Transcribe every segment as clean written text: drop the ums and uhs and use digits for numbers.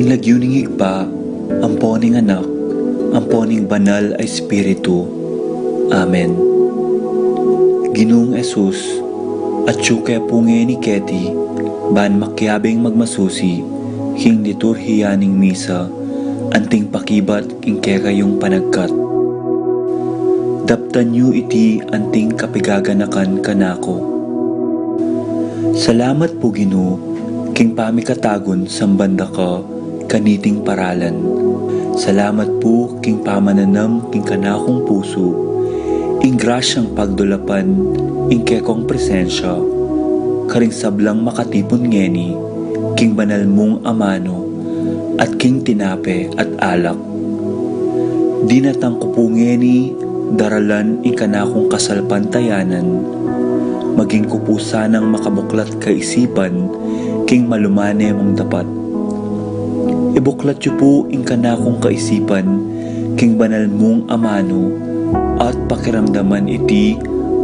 Lagyuning igpa, amponing anak, amponing banal ay Espiritu. Amen. Ginoong Esus, at syuke punge ni Keti, ban makyabing magmasusi, king liturhiyaning misa, anting pakibat king kekayong panagkat. Daptan yu iti anting kapigaganakan kanako. Salamat po Ginoo, king pamikatagon sambanda ka, kaniting paralan. Salamat po king pamananam king kanakong puso, ing grasyang pagdulapan, ing kekong presensya, karing sablang makatipon ngeni, king banal mong amano, at king tinape at alak. Dinatang ko po ngeni, daralan ing kanakong kasalpantayanan, maging kupusanang makabuklat kaisipan, king malumane mong dapat. Ibuklat yu po ing kanakong kaisipan, king banal mong amano, at pakiramdaman iti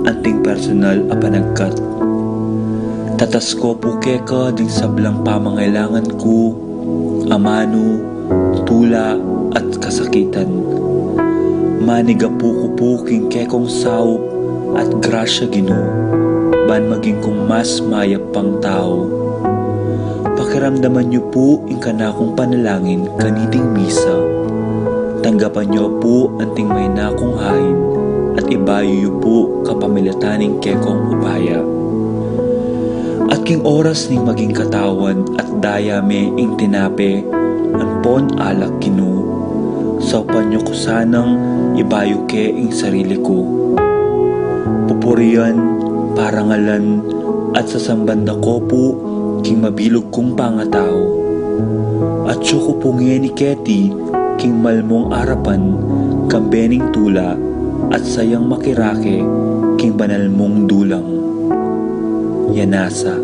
anting personal a panagkat. Tatas ko po keka ding sablang pamangailangan ko, amano, tula at kasakitan. Maniga po ko po king kekong saup at grasya Ginoo, ban maging kong mas mayap pang tao. Pakiramdaman niyo po ing kanakong panalangin kaniting misa. Tanggapan niyo po anting may nakong hain at ibayo niyo po kapamilataning kekong upaya. At king oras ning maging katawan at dayame ing tinape, anpon alak Ginoo. Saupan niyo ko sanang ibayo ke ing sarili ko. Pupurian, parangalan, at sasambanda ko po king mabilog kong pangatao. At syuko punge ni Keti, king malmong arapan, kambening tula, at sayang makirake, king banal mong dulang. Yanasa.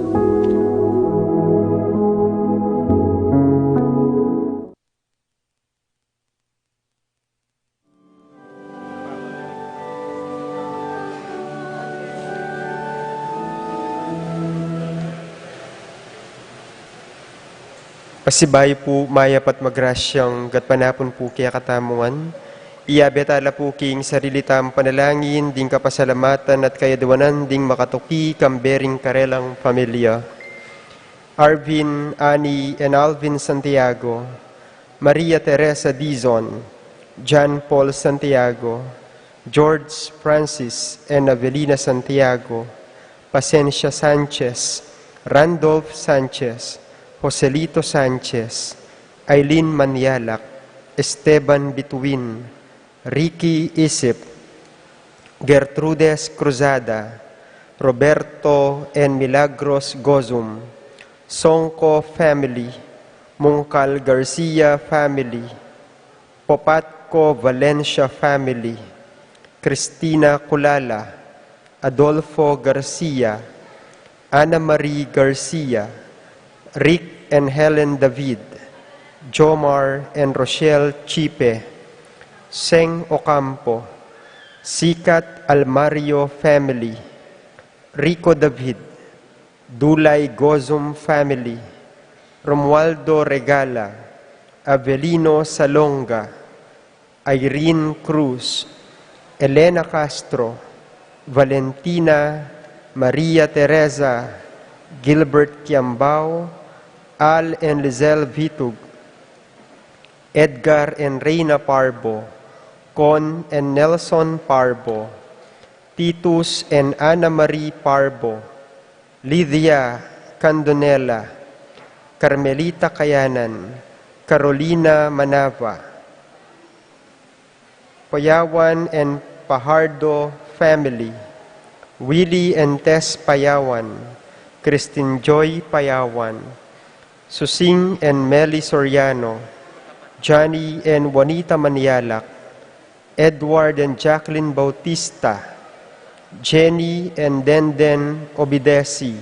Pasibayo po mayapat magrasyang gatpanapon po kaya katamuan. Iabetala po king sarili tam panalangin, ding kapasalamatan at kayadwanan, ding makatuki kambering karelang pamilya. Arvin, Annie, and Alvin Santiago, Maria Teresa Dizon, John Paul Santiago, George Francis and Avelina Santiago, Pasencia Sanchez, Randolph Sanchez, Joselito Sanchez, Aileen Manialak, Esteban Bituin, Ricky Isip, Gertrudes Cruzada, Roberto and Milagros Gozum, Songko family, Mungkal Garcia family, Popatco Valencia family, Cristina Culala, Adolfo Garcia, Ana Marie Garcia, Rick and Helen David, Jomar and Rochelle Chipe, Seng Ocampo, Sikat Almario family, Rico David, Dulay Gozum family, Romualdo Regala, Avelino Salonga, Irene Cruz, Elena Castro, Valentina, Maria Teresa, Gilbert Kiambao, Al and Lizelle Vitug, Edgar and Reina Parbo, Con and Nelson Parbo, Titus and Ana Marie Parbo, Lydia Candonela, Carmelita Kayanan, Carolina Manava, Payawan and Pajardo family, Willie and Tess Payawan, Christine Joy Payawan, Susing and Meli Soriano, Johnny and Juanita Manialak, Edward and Jacqueline Bautista, Jenny and Denden Obidesi,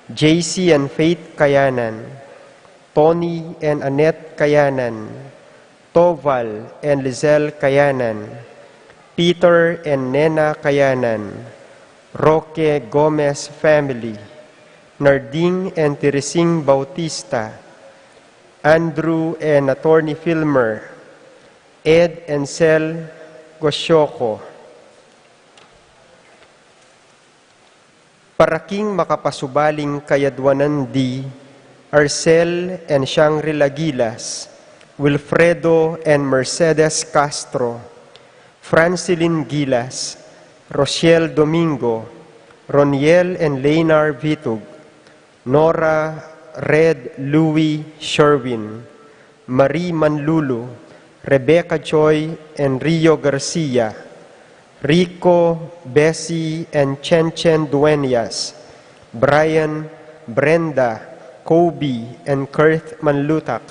JC and Faith Kayanan, Tony and Annette Kayanan, Toval and Lizelle Kayanan, Peter and Nena Kayanan, Roque Gomez family, Narding and Teresing Bautista, Andrew and Attorney Filmer, Ed and Sel Gosyoko. Paraking makapasubaling kayadwanan di Arcel and Shangri-La Gilas, Wilfredo and Mercedes Castro, Francilin Gilas, Rochelle Domingo, Roniel and Leynar Vitug, Nora Red Louis Sherwin, Marie Manlulu, Rebecca Joy and Rio Garcia, Rico, Bessie and Chen Dueñas, Brian, Brenda, Kobe and Kurt Manlutak,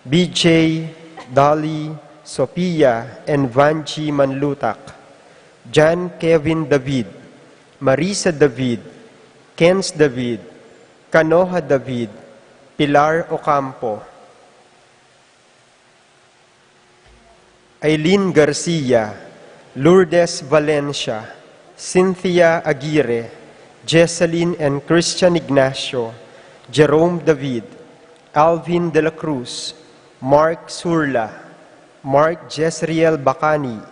BJ, Dolly, Sophia and Vanji Manlutak, John Kevin David, Marisa David, Kens David, Kanoha David, Pilar Ocampo, Aileen Garcia, Lourdes Valencia, Cynthia Aguirre, Jesseline and Christian Ignacio, Jerome David, Alvin de la Cruz, Mark Surla, Mark Jezreel Bacani,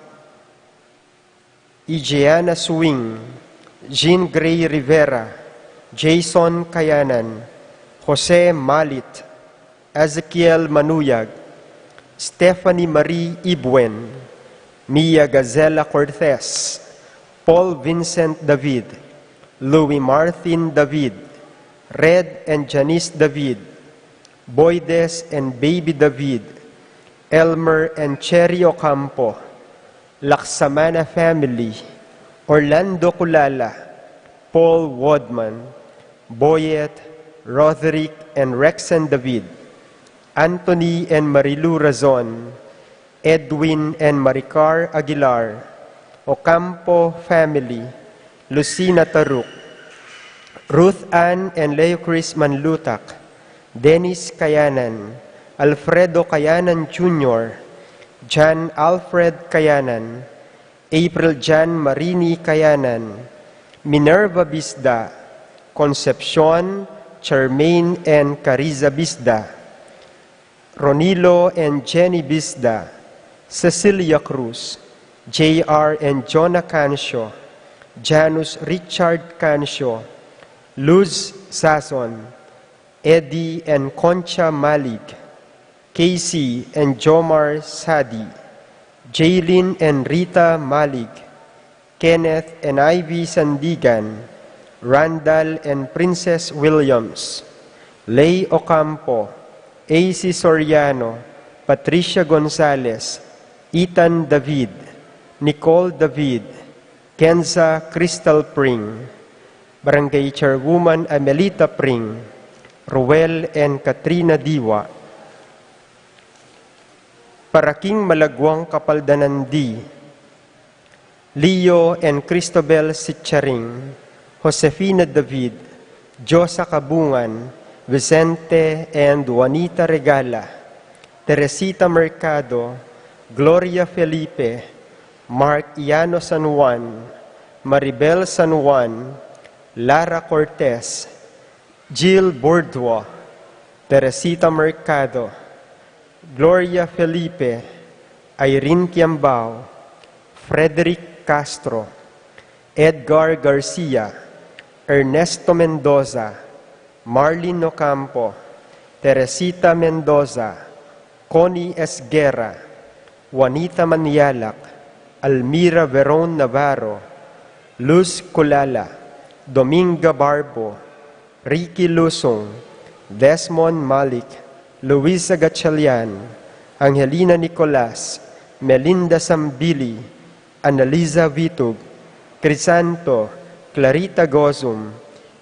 Ijeana Swing, Jean Gray Rivera, Jason Kayanan, Jose Malit, Ezekiel Manuyag, Stephanie Marie Ibuen, Mia Gazela Cortez, Paul Vincent David, Louis Martin David, Red and Janice David, Boydes and Baby David, Elmer and Cherry Ocampo, Laksamana family, Orlando Kulala, Paul Wadman, Boyet, Roderick and Rexen David, Anthony and Marilu Razon, Edwin and Maricar Aguilar, Ocampo family, Lucina Taruk, Ruth Ann and Leo Chris Manlutak, Dennis Kayanan, Alfredo Kayanan Jr., John Alfred Kayanan, April Jan Marini Kayanan, Minerva Bisda, Concepcion, Charmaine and Cariza Bisda, Ronilo and Jenny Bisda, Cecilia Cruz, J.R. and Jonah Cancio, Janus Richard Cancio, Luz Sazon, Eddie and Concha Malik, Casey and Jomar Sadi, Jaylin and Rita Malik, Kenneth and Ivy Sandigan, Randall and Princess Williams, Lay Ocampo, A.C. Soriano, Patricia Gonzalez, Ethan David, Nicole David, Kenza Crystal Pring, Barangay Chairwoman Amelita Pring, Ruel and Katrina Diwa, Paraking Malagwang Kapaldanandi, Leo and Cristobel Sitcharing, Josefina David, Josa Kabungan, Vicente and Juanita Regala, Teresita Mercado, Gloria Felipe, Mark Iano San Juan, Maribel San Juan, Lara Cortez, Jill Bourdois, Teresita Mercado, Gloria Felipe, Irene Kiambao, Frederick Castro, Edgar Garcia, Ernesto Mendoza, Marlene Ocampo, Teresita Mendoza, Connie Esguerra, Juanita Manialak, Almira Veron Navarro, Luz Culala, Dominga Barbo, Ricky Lusong, Desmond Malik, Luisa Gatchalian, Angelina Nicolas, Melinda Sambili, Annalisa Vitug, Crisanto, Clarita Gozum,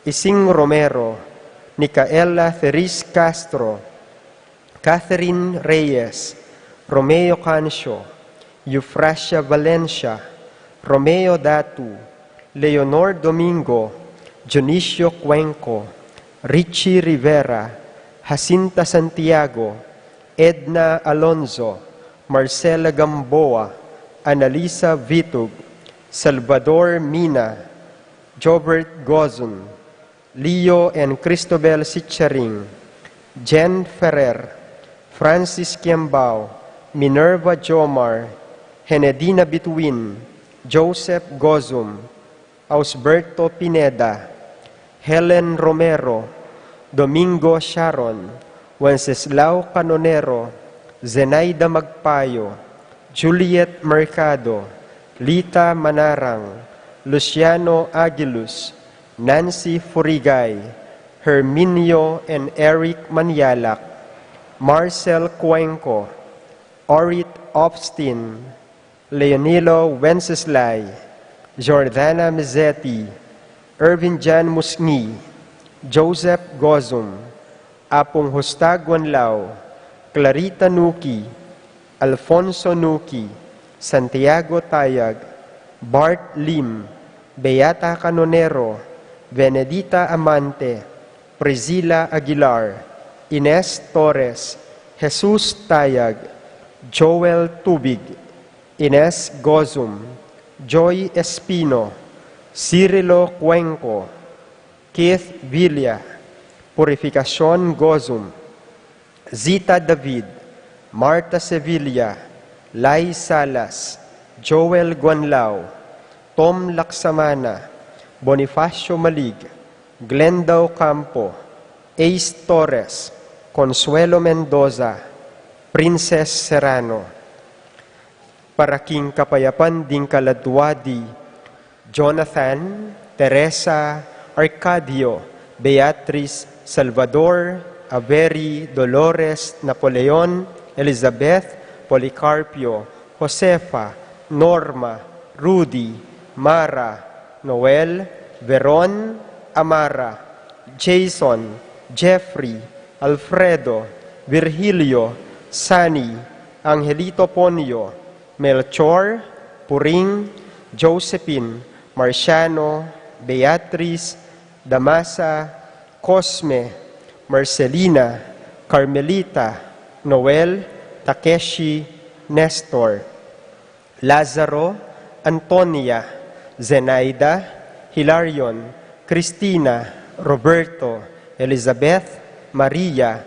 Ising Romero, Nicaela Theris Castro, Catherine Reyes, Romeo Cancio, Eufrasia Valencia, Romeo Datu, Leonor Domingo, Dionisio Cuenco, Richie Rivera, Jacinta Santiago, Edna Alonzo, Marcela Gamboa, Analisa Vitug, Salvador Mina, Jobert Gozon, Leo and Cristobel Sitcharing, Jen Ferrer, Francis Kiambao, Minerva Jomar, Henedina Bituin, Joseph Gozum, Ausberto Pineda, Helen Romero, Domingo Sharon, Wenceslao Canonero, Zenaida Magpayo, Juliet Mercado, Lita Manarang, Luciano Aguilus, Nancy Furigay, Herminio and Eric Manyalak, Marcel Cuenco, Orit Opstin, Leonilo Wenceslay, Jordana Mizzetti, Irvin Jan Musngi, Joseph Gozum, Apong Hustag Wanlao, Clarita Nuki, Alfonso Nuki, Santiago Tayag, Bart Lim, Beata Canonero, Benedita Amante, Priscilla Aguilar, Ines Torres, Jesus Tayag, Joel Tubig, Ines Gozum, Joy Espino, Cirilo Cuenco, Keith Villa, Purificacion Gozum, Zita David, Marta Sevilla, Lai Salas, Joel Guanlao, Tom Laksamana, Bonifacio Malig, Glendao Campo, Ace Torres, Consuelo Mendoza, Princess Serrano. Para king kapayapan ding kaladwadi, Jonathan, Teresa, Arcadio, Beatriz, Salvador, Averi, Dolores, Napoleon, Elizabeth, Policarpio, Josefa, Norma, Rudy, Mara, Noel, Veron, Amara, Jason, Jeffrey, Alfredo, Virgilio, Sani, Angelito Ponyo, Melchor, Puring, Josephine, Marciano, Beatriz, Damasa, Cosme, Marcelina, Carmelita, Noel, Takeshi, Nestor, Lazaro, Antonia, Zenaida, Hilarion, Cristina, Roberto, Elizabeth, Maria,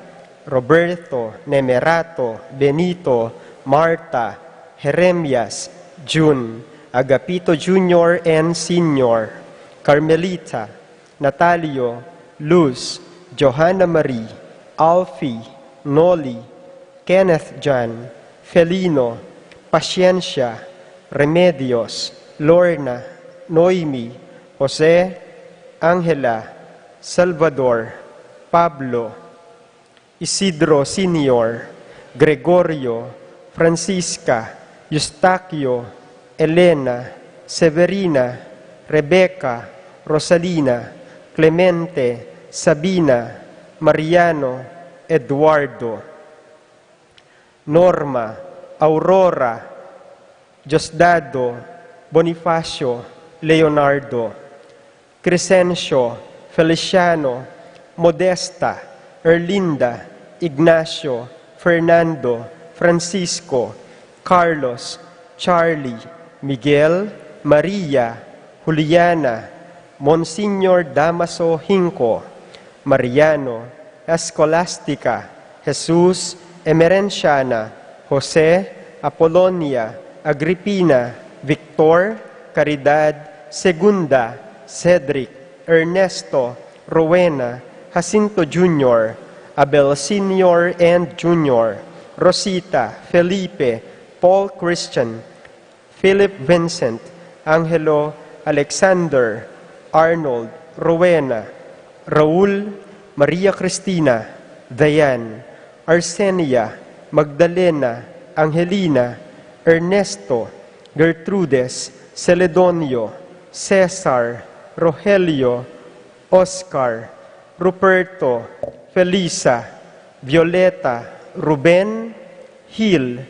Roberto, Nemerato, Benito, Marta, Jeremias, June, Agapito Jr. and Senior, Carmelita, Natalio, Luz, Johanna Marie, Alfie, Noli, Kenneth John, Felino, Paciencia, Remedios, Lorna, Noemi, Jose, Angela, Salvador, Pablo, Isidro Senior, Gregorio, Francisca, Eustaquio, Elena, Severina, Rebecca, Rosalina, Clemente, Sabina, Mariano, Eduardo, Norma, Aurora, Diosdado, Bonifacio, Leonardo, Crescencio, Feliciano, Modesta, Erlinda, Ignacio, Fernando, Francisco, Carlos, Charlie, Miguel, Maria, Juliana, Monsignor Damaso Hinco, Mariano, Escolastica, Jesus, Emerenciana, Jose, Apolonia, Agripina, Victor, Caridad, Segunda, Cedric, Ernesto, Rowena, Jacinto Jr., Abel Sr. and Jr., Rosita, Felipe, Paul Christian, Philip Vincent, Angelo, Alexander, Arnold, Rowena, Raul, Maria Cristina, Dayan, Arsenia, Magdalena, Angelina, Ernesto, Gertrudes, Celedonio, Cesar, Rogelio, Oscar, Ruperto, Felisa, Violeta, Ruben, Hil,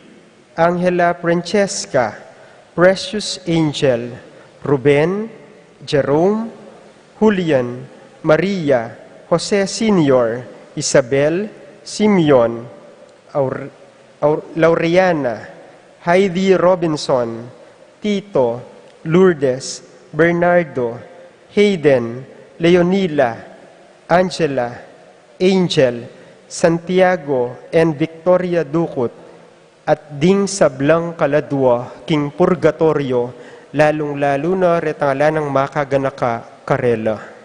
Angela Francesca, Precious Angel, Ruben, Jerome, Julian, Maria, Jose Senior, Isabel, Simeon, Laureana, Heidi Robinson, Tito, Lourdes, Bernardo, Hayden, Leonila, Angela, Angel, Santiago, and Victoria Ducut, at ding sablang kaladwa, king purgatorio, lalong-lalo na retangala ng makaganaka karela.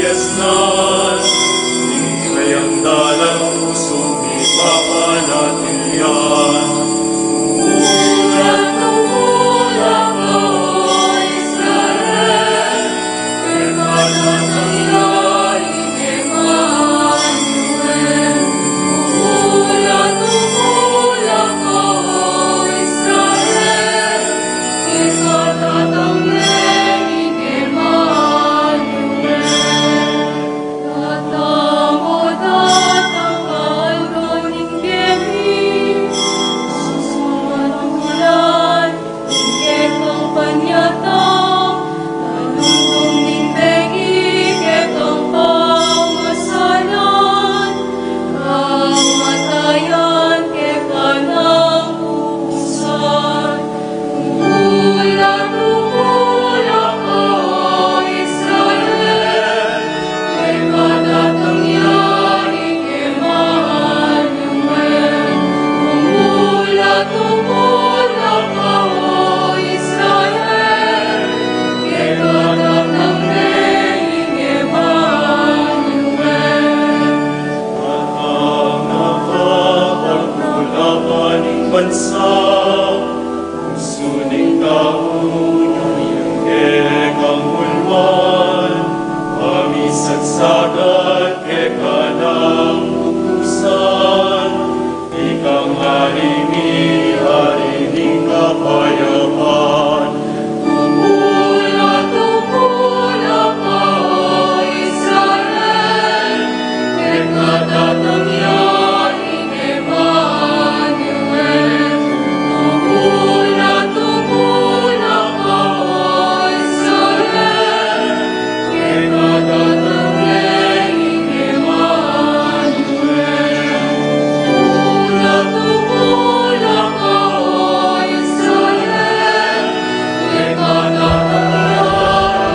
Esnan, kayang dalang pusong ipapanatilyan. Umulat ako, Israel, pagkatanangyaring Emmanuel. Umulat ako, Israel, pagkatanangyaring Emmanuel. Bansa, suning taon, yung kekang ulwan, pamisagsagan, keka ng utusan, ikang haringi, harining kapayapaan. Umulat ako, Israel, pagkatanangyaring Emmanuel. Umulat ako, Israel, pagkatanangyaring Emmanuel. Umulat ako, Israel, pagkatanangyaring Emmanuel.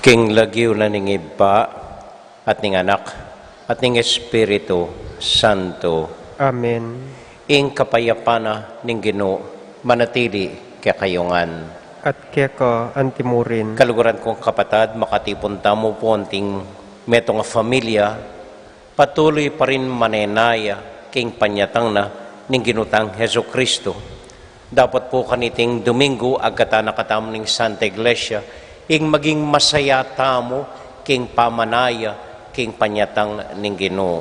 King lagyo na ning iba at ning anak at ning Espiritu Santo. Amen. Ing kapayapana ning Ginoo manatili kakayungan. At keka antimurin. Kaluguran kong kapatad, makatipon tamo po anting metong familia, patuloy pa rin manenaya king panyatang na ning ginutang Heso Kristo. Dapat po kaniting Domingo agata nakatam ning Santa Iglesia, ing maging masaya tamo king pamanaya king panyatang ning Ginoo.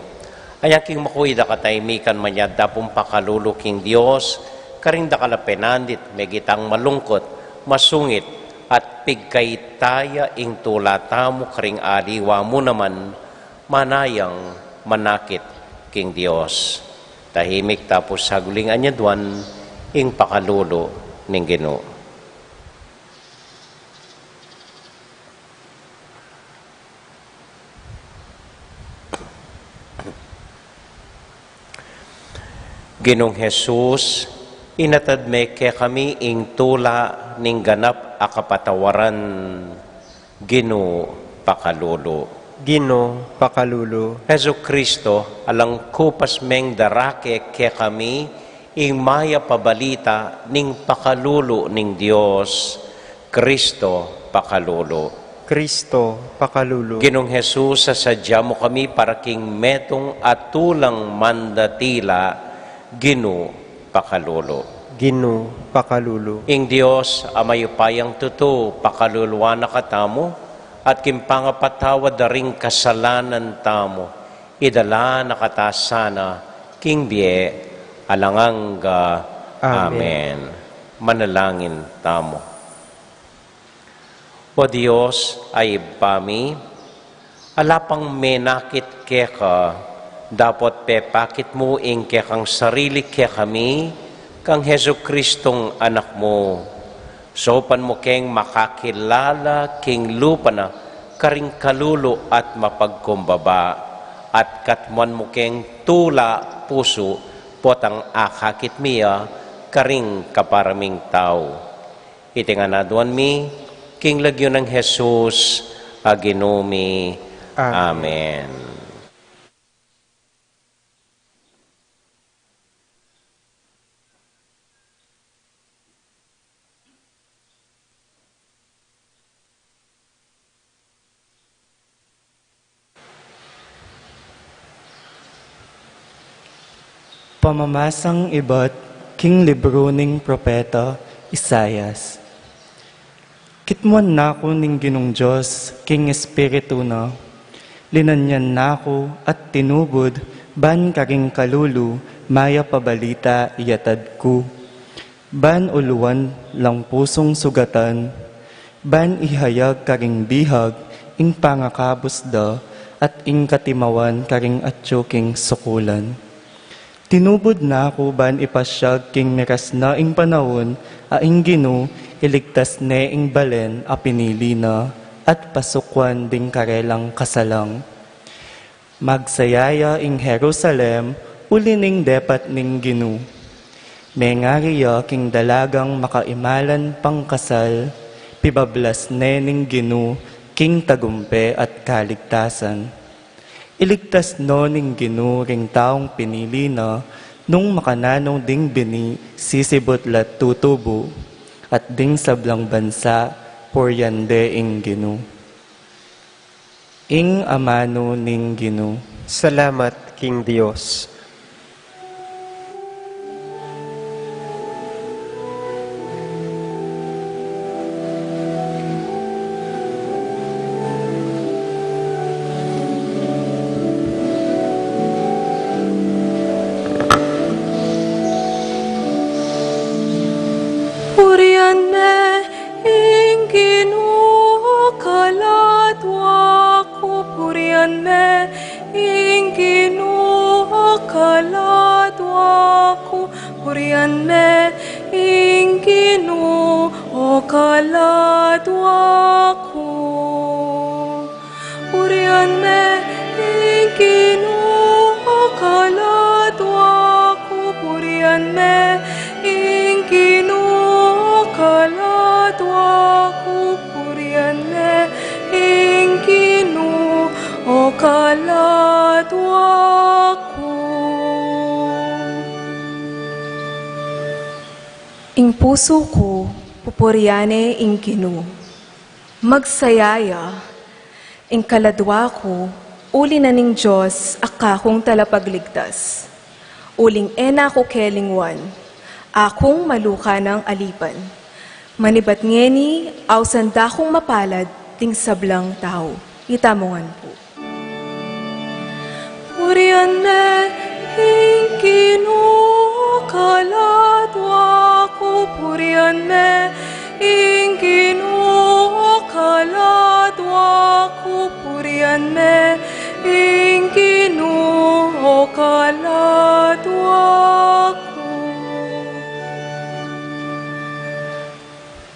Aya king makuida kataymikan manya dapong pakalulu king Dios, karing dakalapenandit megitang malungkot, masungit at pigkaytaya ing tulatamo karing aliwa mo naman manayang manakit king Dios. Tahimik tapos saguling anyadwan ing pakalulu ning Ginoo. Ginong Jesus, inatad me kaya kami ing tula ning ganap akapatawaran, Ginoo pakalulu. Gino pakalulu. Heso Kristo, alang kupas meng darake kaya kami ing maya pabalita ning pakalulu ning Dios, Kristo pakalulu. Kristo pakalulu. Ginong Jesus, sasadya mo kami para king metong atulang mandatila, Ginoo pakalulu. Gino pakalulu. Ing Dios amayupayang tuto pakaluluwa na katamo at kimpangapatawa daring kasalanan tamo idala nakatasana king bie alanganga. Amen. Manalangin tamo. O Dios ay pami alapang menakit keka dapat pepakit mo ing kaya kang sarili kaya kami, kang Heso Kristong anak mo. Sopan mo keng makakilala king lupa na karing kalulo at mapagkumbaba. At katmuan mo keng tula puso potang akakit miya karing kaparaming tao. Iti nga naduan mi, king lagyo ng Jesus, aginumi. Amen. Pamamasang iba't king libro ning propeta Isayas. Kitmuan nako ning Ginong Diyos, king espiritu na, linanyan nako at tinubod, ban karing kalulu, maya pabalita iyatad ko. Ban uluan lang pusong sugatan, ban ihayag karing bihag, ing pangakabos da, at ing katimawan karing atyoking sukulan. Tinubod na ako ban ipasyag king miras na ing panahon, aing Gino, iligtas ne ing balen a pinili na, at pasukwan ding karelang kasalang. Magsayaya ing Jerusalem, uli ning depat ning Gino. Mengariya king dalagang makaimalan pangkasal, pibablas ne ning Gino, king tagumpe at kaligtasan. Iligtas no ning Gino ring taong pinili na, nung makananong ding bini sisibot lat tutubo, at ding sablang bansa poryande ing Gino. Ing amano ning Gino. Salamat, King Dios. Purihan me, ing Ginoo, kalatwa ko. Purihan me, ing Ginoo, kalatwa ko. Purihan me, ing Ginoo, kalatwa ko. Purihan me, ing Ginoo, kalatwa ko. Purihan me, ing Ginoo, kalatwa ko. Purihan me, ing Ginoo, kalatwa ko. Ing puso ko, pupuriane ing Ginoo. Magsayaya, ing kaladwa ko, uli na ning Diyos, akakong talapagligtas. Uling ena ko kelingwan, akong maluka ng alipan. Manibat ngeni, aw sanda kong mapalad, ting sablang tao. Itamongan po. Purihan me, ing Ginoo, kalatwa ko. Purihan me, ing Ginoo, kalatwa ko. Purihan me, ing Ginoo, kalatwa ko.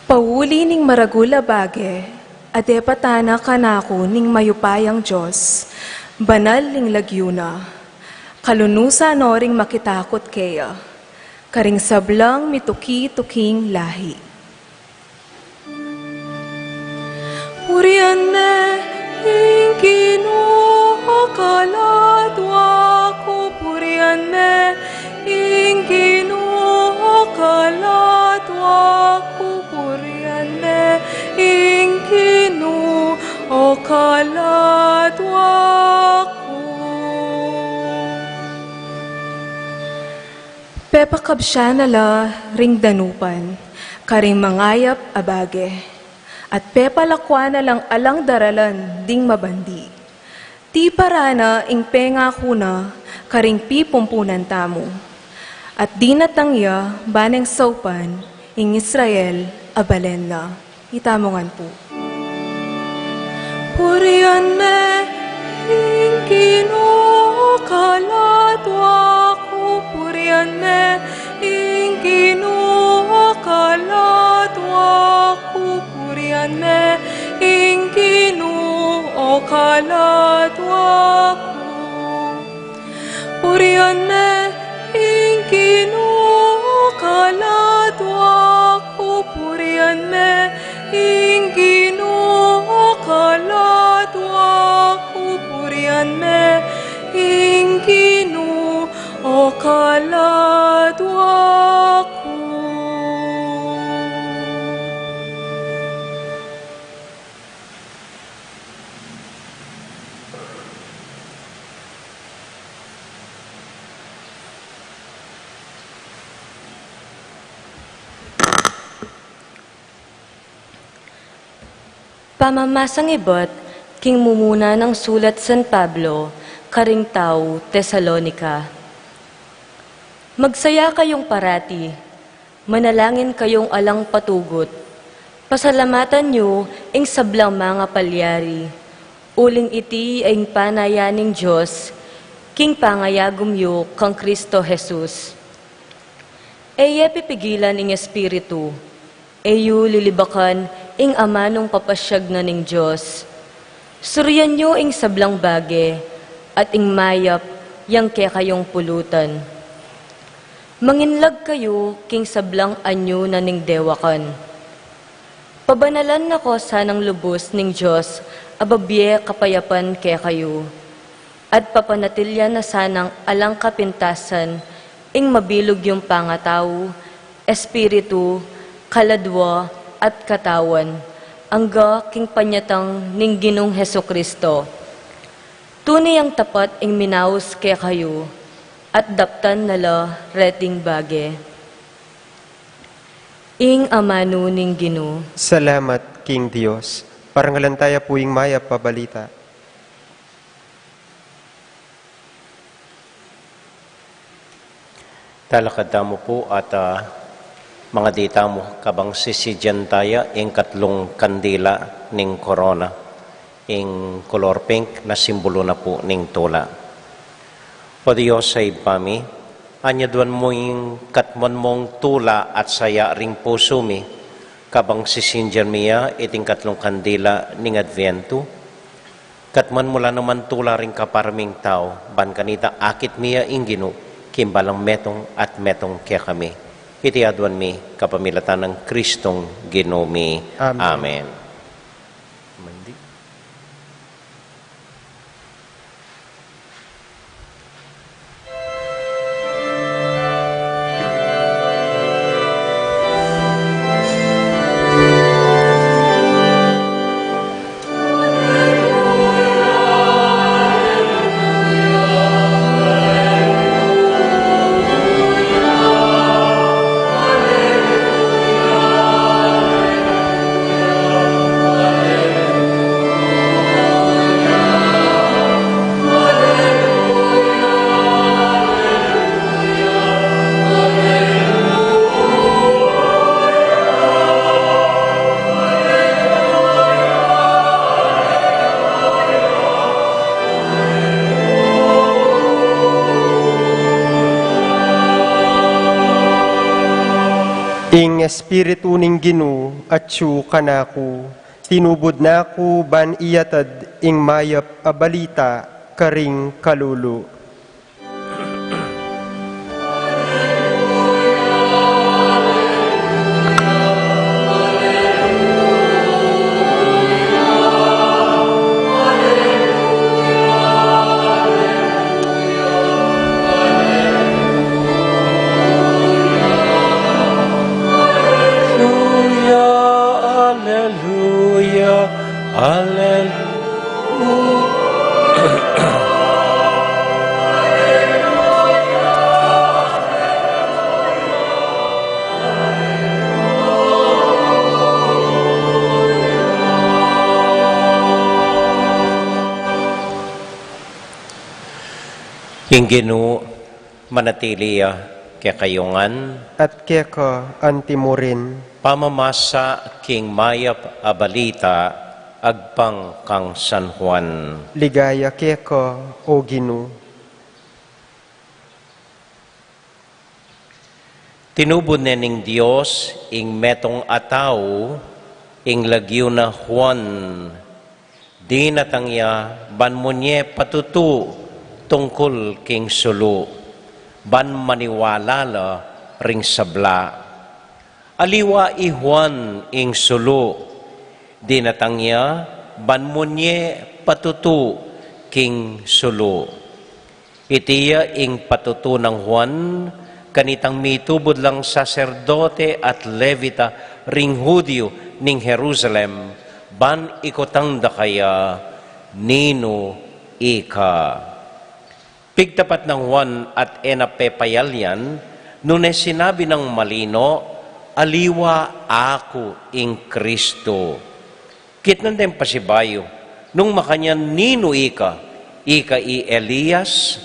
Pauli ning maragula bage, adepatana kanako ning mayupayang Diyos, banal ning lagyuna, kalunusa no ring makitakot kaya, karing sablang mituki-tuking lahi. Purihan me, ing Ginoo, kalatwa ko. Purihan me, ing Ginoo, kalatwa ko. Purihan me, ing Ginoo, kalatwa ko. Pepakabsya nala ring danupan, karing mangayap abage. At pepalakwa na lang alang daralan ding mabandi. Ti parana ing penga kuna, karing pipumpunan tamo. At di natangya baneng saupan, ing Israel abalen na. Itamongan po. Purihan me, ing Ginoo, kalatwa ko. Purihan me, ing Ginoo, kalatwa ko. Purihan me, ing Ginoo, kalatwa ko. Purihan me, ing Ginoo, kalatwa Pamamasang ibot, king mumuna ng sulat San Pablo, karing tao, Tesalonika. Magsaya kayong parati, manalangin kayong alang patugot, pasalamatan nyo ing sablang mga palyari, uling iti ay panayaning Diyos, king pangayagum yo kang Kristo Jesus. Eye pipigilan ing Espiritu, eyu lilibakan ing amanong papasyag na ning Diyos. Suryan nyo ing sablang bage, at ing mayap yang kaya kayong pulutan. Manginlag kayo king sablang anyo na ning dewakan. Pabanalan na ko sanang lubos ning Diyos, ababye kapayapan kaya kayo. At papanatilya na sanang alang kapintasan, ing mabilog yung pangataw, espiritu, kaladwa, at katawan, angga king panyatang ning Ginong Hesukristo. Tunay ang tapat ing minaus kaya kayo, at daptan nala reting bage. Ing amano ning Ginoo. Salamat, King Diyos. Parangalan tayo po ing maya pabalita. Talakad mo po at mga dita mo kabang sisidyan tayo ing katlong kandila ning corona, ing color pink na simbolo na po ning tula. O Diyos ay pami, anyaduan mo yung katmon mong tula at saya ring puso mi, kabang sisidyan miya iting katlong kandila ning Advento. Katman mula naman tula ring kaparaming tao, ban kanita akit miya ing Ginoo, kimbalang metong at metong kaya kami. Iti aduan mi kapamilatan ng Kristong Ginoo mi. Amen. Amen. Ing Espiritu ning Ginoo at siyu kanaku, tinubod naku ban iyatad ing mayap a balita karing kalulu. Alleluia, alleluia. Ing Ginoo manatiliya kaya kayungan At keka antimurin, pamamasa king mayap a balita agpang kang San Juan. ligaya keka o Ginoo. Tinubod na ning Diyos ing metong ataw ing lagyo na Juan. Di natangya ban munye patutu tungkol king sulu. Ban maniwala la ring sabla. Aliwa i Juan ing sulu. Di natangya ban munye patutu king sulu. Itiya ing patutu ng Juan kanitang mitubod lang saserdote at levita ring Hudyo ning Jerusalem ban ikotang da kaya nino ika. Pigtapat ng Juan at enapepayalyan nune sinabi ng malino, aliwa ako ing Kristo. Kit nandem pasibayo, nung makanya nino ika i Elias,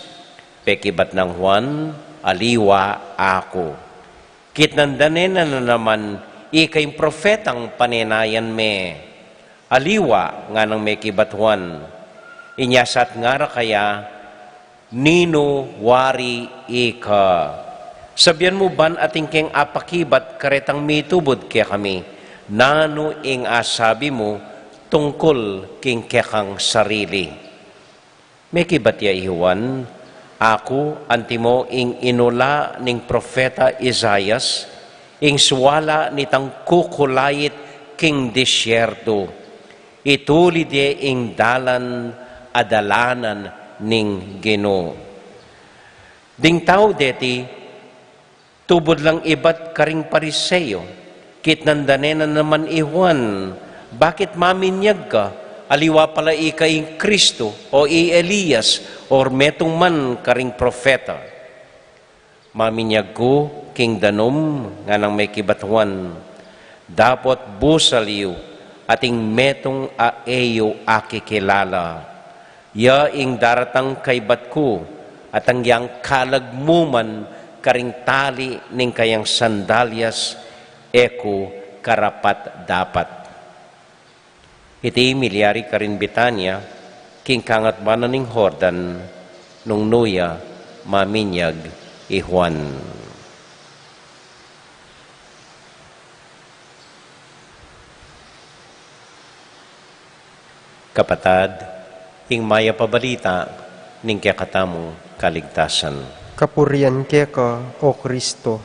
pekibat ng Juan, aliwa ako. Kit nandanen na naman, ikay propetang panenayan me, aliwa nga ng may kibat Juan. Inyasat nga ra kaya, nino wari ika. Sabihan mo ban ating keng apakibat karetang mitubod kaya kami, nano ing asabi mo tungkol king kekang sarili. May kibat ya iwan, ako antimo ing inula ning profeta Isaias, ing suwala nitang kukulayit king disyerto, ituli de ing dalan adalanan ning Ginoo. Ding tao deti, tubod lang ibat karing pariseyo, kit nandanen na naman iwan, bakit maminyag ka, aliwa pala ikaing Kristo, o Elias, or metong man karing profeta. Maminyag ko, king danom, nga nang may kibatuan, dapat busaliw, ating metong aeyo akikilala. Ya ing daratang kaibat ko, at ang yang kalagmuman, karing tali ning kayang sandalyas, eko karapat dapat. Iti milyari karin Betania, king kangat banan ning Jordan, nung nuya maminyag Juan. Kapatad, ing maya pabalita ning kakatamong kaligtasan. Kapurian keka, O Kristo.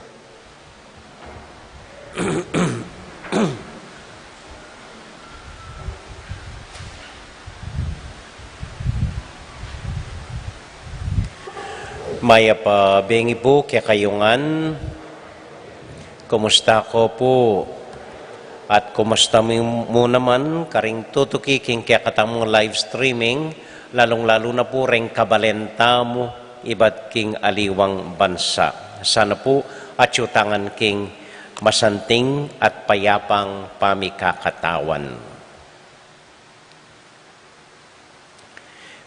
Maya pa bengi po kaya kayungan, kumusta ko po? At kumusta mo naman karing tutuki king kaya katamong live streaming, lalong-lalo na po ring kabalenta mo, iba't king aliwang bansa. Sana po at yutangan king masanting at payapang pamikakatawan.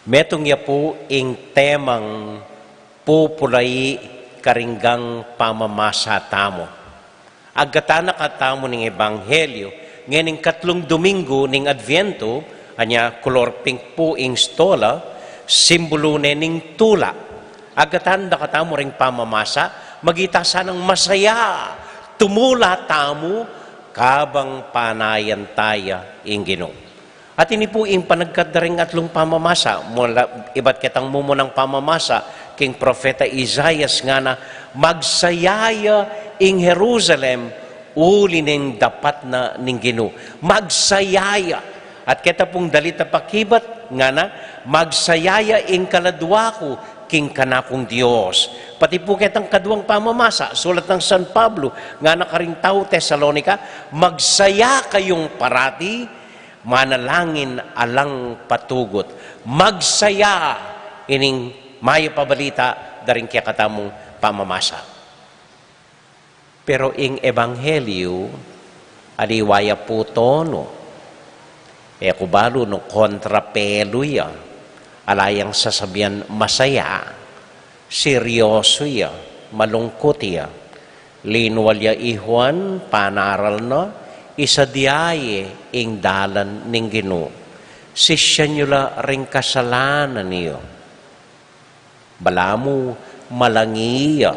Metong ya po ing temang pupulay karinggang pamamasa tamo. Agkatana katamo ning Ebanghelyo, ngayon katlong Domingo ning Adviento, anya color pink po ing stola, simbolo ning tula. Agkatanda katamo ring pamamasa, magita sanang masaya, tumula tamo, kabang panayan taya ing Ginoo. At ini po ing panagkadaring atlong pamamasa, mula iba't kitang mumunang pamamasa, king propeta Isaias nga na, magsayaya ing Jerusalem, uli ning dapat na ning Ginoo. Magsayaya. At kita pong dalita pakibat, nga na, magsayaya ing kaladwa ko, king kanakong Diyos. Pati po kitang kaduang pamamasa, sulat ng San Pablo, nga nakaring tao Tesalonika, magsaya kayong parati, manalangin alang patugot. Magsaya ining maya pabalita daring kaya katamong pamamasa. Pero ing Ebanghelyo, aliwaya po tono, kubalo no kontrapelo ya, alayang sasabihan masaya, seryoso ya, malungkot ya, linwal ya ihuan, panaral na, isa diaye ing dalan ning Ginoo. Sisya nyo la ring kasalanan niyo. Balamu malangiya,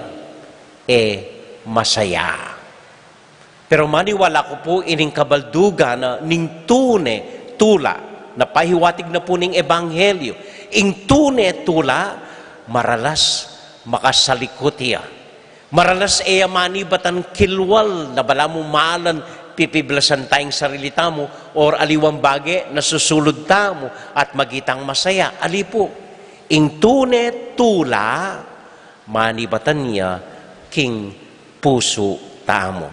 masaya. Pero maniwala ko po ining kabalduga na ning tune tula, na pahiwatig na po ning Ebanghelyo. Ing tune tula, maralas makasalikot iya. Maralas manibatan kilwal na balamu malan pipiblasan tayong sarili tamo or aliwang bage na susulod tamo at magitang masaya. Ali po, ing tune tula, manibatan niya king puso tamo.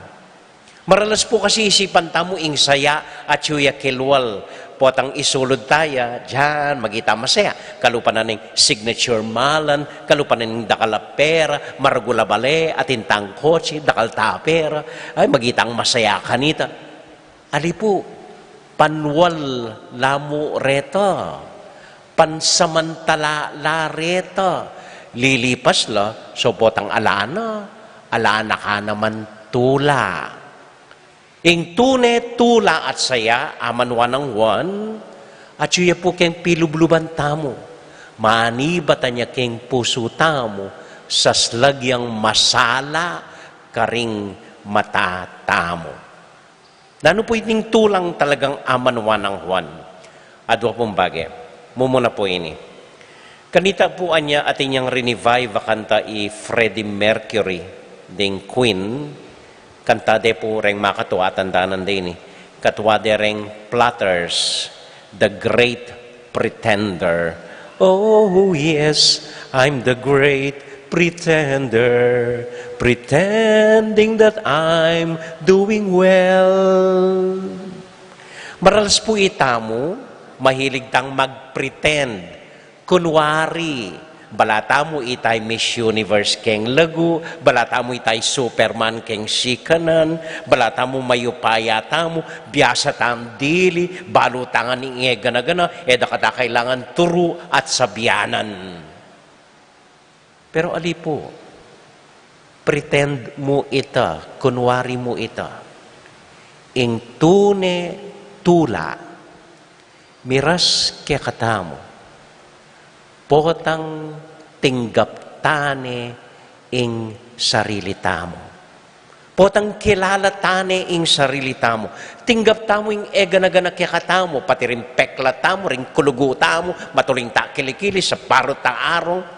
Maralas po kasi isipan tamo ing saya at yuya kilwal. Potang isulod taya, dyan, magita masaya. Kalupanan ng signature malan, kalupanan ng dakalapera, maragula bale, atintang kotse, dakal tapera, ay magitang masaya kanita. Ali po, panwal lamo reta, pansamantala la reta, lilipas la, so potang alana ka naman tula. Ing tune, tula at saya, aman wanang wan, at siya po keng pilubluban tamo, manibatan niya keng puso tamo, sa slagyang masala, karing mata tamo. Nano po iting tulang talagang aman wanang wan. Adwa pong bagay. Mumuna po ini. Kanita po anya ating yang revive kanta i Freddie Mercury, ding Queen, kanta de po reng makatuatan danan din ni. Katwa de reng Platters, The Great Pretender. Oh yes, I'm the great pretender, pretending that I'm doing well. Maralas po itamo, mahilig tang mag-pretend. Kunwari, balata mo itay Miss Universe keng lagu, balata mo itay Superman keng sikanan, balata mo mayupaya tamo, biyasa tam dili, balutangan ng gana-gana, kada kailangan turu at sabyanan. Pero ali po, pretend mo ita, kunwari mo ita, ing tune tula, miras kaya katamo, potang tinggap tane ing sarili tamo. Potang kilala tane ing sarili tamo. Tinggap tamo ing egana-gana kaya katamo, pati rin pekla tamo, rin kulugo tamo, matuling ta kilikili sa parot ta arong.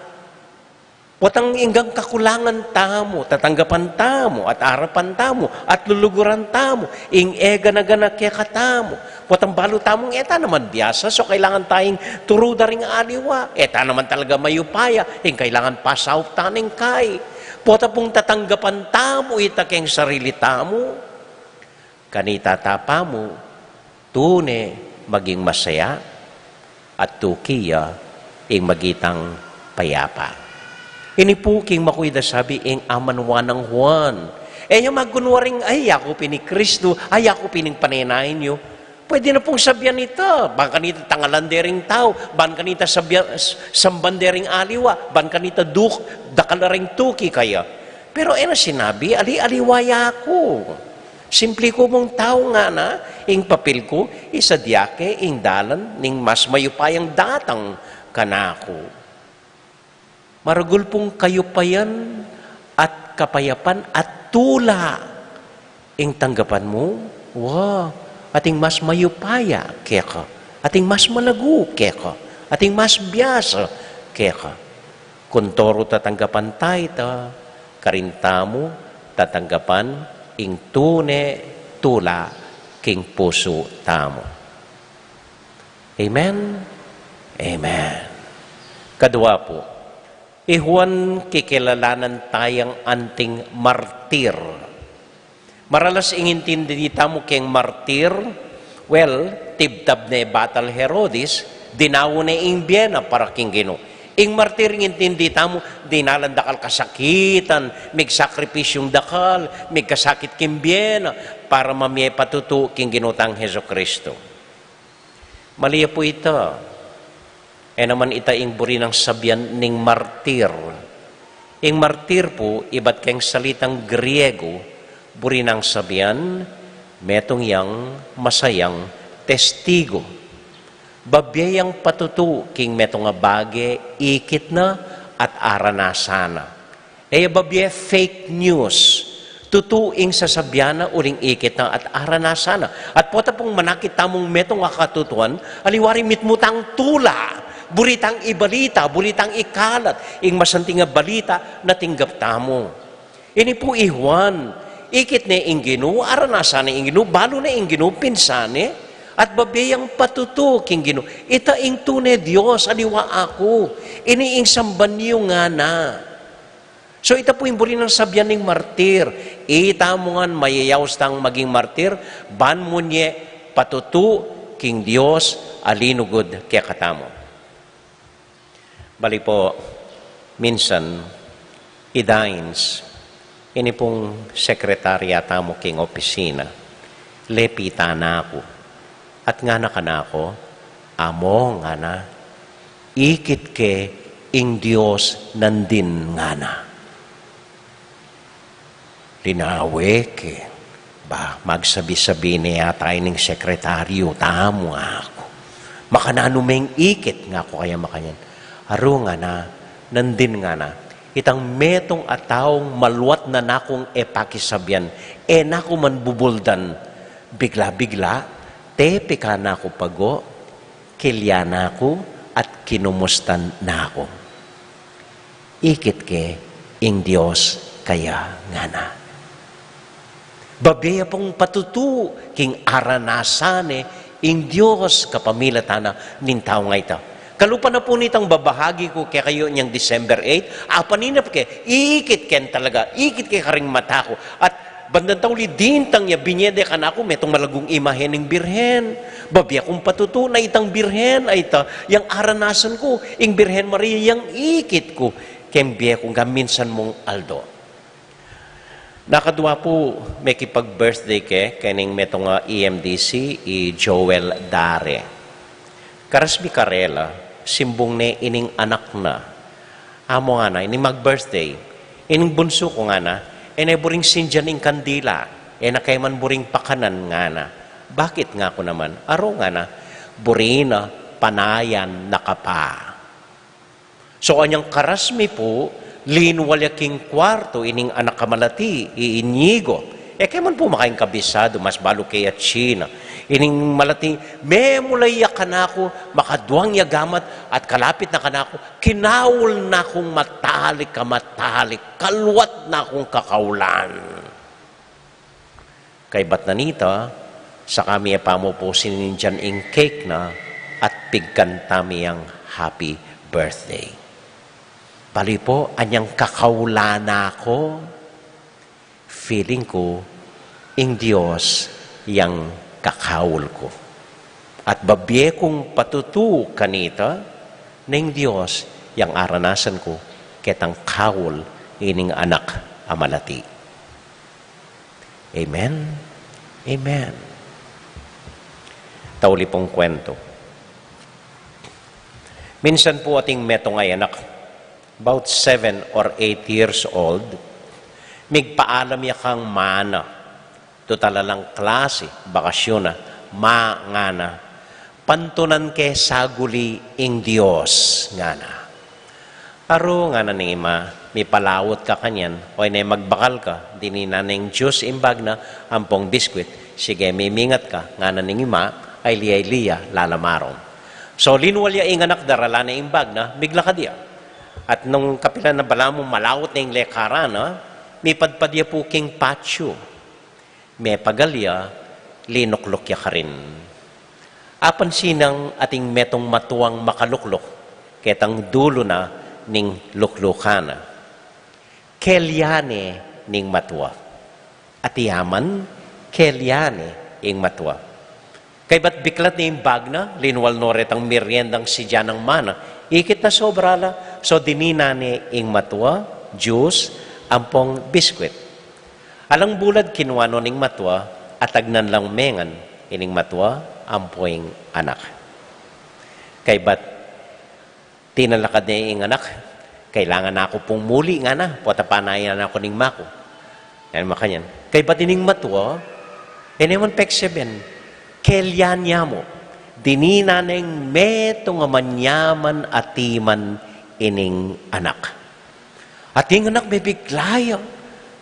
Potang inggang kakulangan tamo, tatanggapan tamo, at arapan tamo, at luluguran tamo, ing egana-gana kaya katamo. Potang balo tamong eta naman biyasa, so kailangan tayong turuda ring aliwa. Eta naman talaga mayupaya, ing kailangan pasaw taning kay. Pota pong tatanggapan tamo, ita keng sarili tamo. Kanita tapamo, tune maging masaya, at tukiya, ing magitang payapa. Ini po king makuida sabi ing aman wanang Juan. Yung magkunwaring ay ako pining Kristo, ay ako pining panenayin nyo. Pwede na pong sabihan ito. Ban kanita tangalandering tao, ban kanita sambandering aliwa, ban kanita dakalaring tuki kaya. Pero na sinabi, ali-aliwaya ko. Simple ko mong tao nga na, ing papel ko, isa diyake, ing dalan, ning mas mayupayang datang kanako. Maragul pong kayupayan at kapayapan at tula ing tanggapan mo. Wow! Ating mas mayupaya kaya ka. Ating mas malago kaya ka. Ating mas biyasa kaya ka. Kuntoro tatanggapan tayo ta, karinta mo tatanggapan ing tune tula king puso tamo. Amen? Amen. Kadwa po, Juan kikilalanan tayang anting martir. Maralas ingintindi tamo keng martir, well, tibtab ne batal Herodes, dinawo ne ing Biena para king Gino. Ing martir ingintindi tamo, dinalan dakal kasakitan, mig sakripisyong dakal, mig kasakit king Biena, para mamye patutu king Ginotang Heso Kristo. Maliya po ito. Naman ita ing buri ng sabyan ning martir. Ing martir po, iba't keng salitang Griego, buri ng sabyan, metong yang masayang testigo. Babyayang patutu king metong nga bage, ikit na at aranasana. Babyay fake news. Tutuing sasabyana uling ikit na at aranasana. At pota pong manakit tamong metong nga katutuan, aliwari mitmutang tula. Buritang ibalita, buritang ikalat, ing masanting nga balita na tinggap tamo. Ini po Juan, ikit na ing Gino, aranasan na ing Gino, balo na ing Gino, pinsane, at babayang patuto king Gino. Ita ing tune Diyos, aliwa ako. Ini ing sambanyo nga na. So ita po yung buli ng sabyan ng martir. Ita mo nga mayayaws tang maging martir, ban mo nye patuto king Diyos, alinugod kaya katamo. Bali po, minsan, idines, ini pong sekretarya tamo king opisina, lepita na ako. At nga na kanako, amo nga na, ikit ke ing Diyos nandin nga na. Linawe ke, magsabi-sabi niya tayo ng sekretaryo, tamo nga ako. Makananumeng ikit nga ako kaya makanyan. Aro nga na, nandin nga na, itang metong ataong maluwat na nakong epakisabyan, nako man bubuldan, bigla-bigla, tepe ka na ako pago, kilya na ako, at kinumustan na ako. Ikit ke, ing Diyos kaya nga na. Babaya pong patutu, king aranasane, ing Diyos kapamilatana, nintao nga ito. Kalupa na po nitang babahagi ko kaya kayo niyang December 8, paninap ke, ikit ken talaga, ikit ke karing mata ko. At bandang tawli din tang ya binyede ka na ako, metong malagong imahe ng birhen. Babya kong patutu na itang birhen ay ita, yang aranasan ko, ing birhen Maria, yang ikit ko, kembye kong gaminsan mong aldo. Nakadwa po, may kipag-birthday ke, kaning metong EMDC, Joel Dare. Karasmi Karela, simbong ne ining anak na. Amo nga na, ining mag-birthday. Ining bunso ko nga na, buring sinjan ing kandila. Nakayman buring pakanan nga na. Bakit nga ko naman? Aro nga na, burina, panayan, nakapa. So, anyang karasmi po, linwalya king kwarto, ining anak kamalati, iinyigo. Kaya man po makaing kabisado, mas balo kaya China. Ining malati, memulay ka na ako, makaduang yagamat, at kalapit na ka na ako, kinawul na akong matalik, kalwat na akong kakaulan. Kay ba't na nita, sa kami pa mo po sininjan ing cake na, at pigkantami ang happy birthday. Bali po, anyang kakaulana ko, feeling ko, ing Diyos, yang kakawul ko. At babye kong patutu kanita, ning Diyos, yang aranasan ko, ketang kawul, ining anak amalati. Amen? Amen. Tauli pong kwento. Minsan po ating metong ay anak, about 7 or 8 years old, migpaalam ya kang mana. Tutalalang klase, bakasyon na, nga na. Pantunan ke saguli ing Diyos, nga na. Aro nga na ning ima, may palawot ka kanyan, o na magbakal ka, dinina ning juice imbag na, ampong biskwit, sige, may mingat ka, nga na ning ima, ay liya lalamaron. So, linwalya ing anak darala na imbag na, bigla ka diya. At nung kapilan na bala mo malawot na yung lekara, may padpadya po king patio. May pagalya, linuklokya ka rin. Apan sinang ating metong matuang makaluklok, ketang dulo na ning luklukana. Kelyane ning matwa. At yaman, kelyane ing matwa. Kay ba't biklat ni yung bag na, linwal noret ang meriendang si Janang mana, ikit na sobrala, so dinina ni ing matwa, juice, ampong biskwit. Alang bulad kinuha no ning matwa, atagnan lang mengan, ining matwa, ampoing anak. Kay ba't tinalakad niya ing anak, kailangan na ako pong muli nga na, potapanayan na ako ning mako. Yan makanyan. Kay ba't ining matwa, inemon pekseben, kelyan niya mo, dinina neng metong manyaman atiman ining anak. At yung anak may biglayo,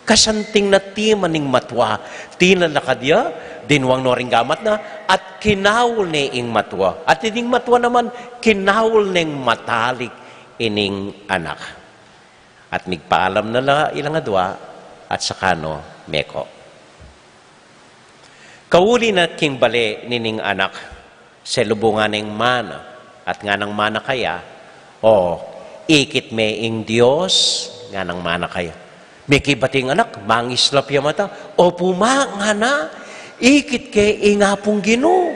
kasanting na timan ning matwa, tinalakadya, dinwang noring gamat na, at kinawul ni ing matwa. At ining matwa naman, kinawul ning matalik ining anak. At migpaalam na ilang adwa, at sakano meko. Kauli na king bali nining anak sa lubungan ng mana at nga ng mana kaya ikit me ing Diyos nga ng mana kaya. May kibating anak, mangislap ya mata, puma nga na, ikit ke ingapong Ginoo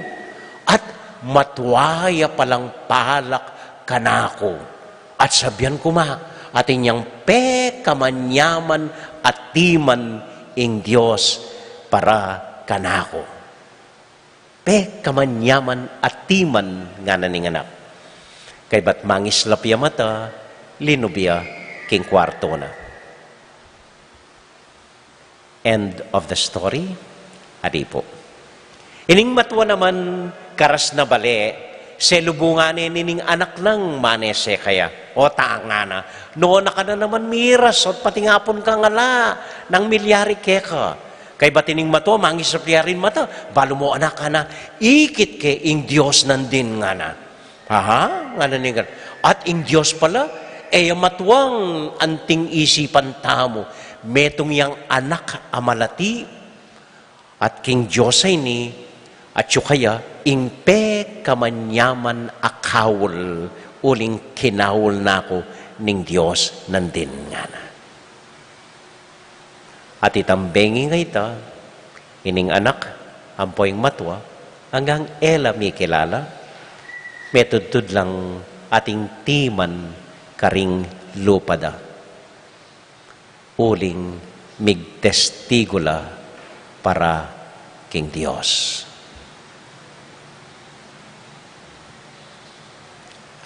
at matwaya palang palak kanako. At sabyan ko at inyang kamanyaman at timan ing Diyos para kanako. pe kamanyaman at timan nga naning anak. Kay bat mangislap ya mata, linubya king kwarto na. End of the story. Adi po. Ining matwa naman karas na bali, selubungane nining anak ng manese kaya. O tanga na. Noon na ka na naman miras, o patingapon ka ngala, ng milyari keka. Kay batining matwa, mangisapyarin mata, balo mo anak ka na, ikit ke ing Diyos nandin nga na. Aha, nga na nga. At ing Diyos pala, matwang anting isipan tamo, metong yang anak amalati, at king Diyos ay ni, at kaya, ingpe kamanyaman akawol, uling kinawol nako ning Diyos nandin nga na. At itambengi nga ita, ining anak, ampoing matwa, hanggang ela mi kilala, metudtud lang ating timan karing lupada. Uling migtestigula para king Diyos.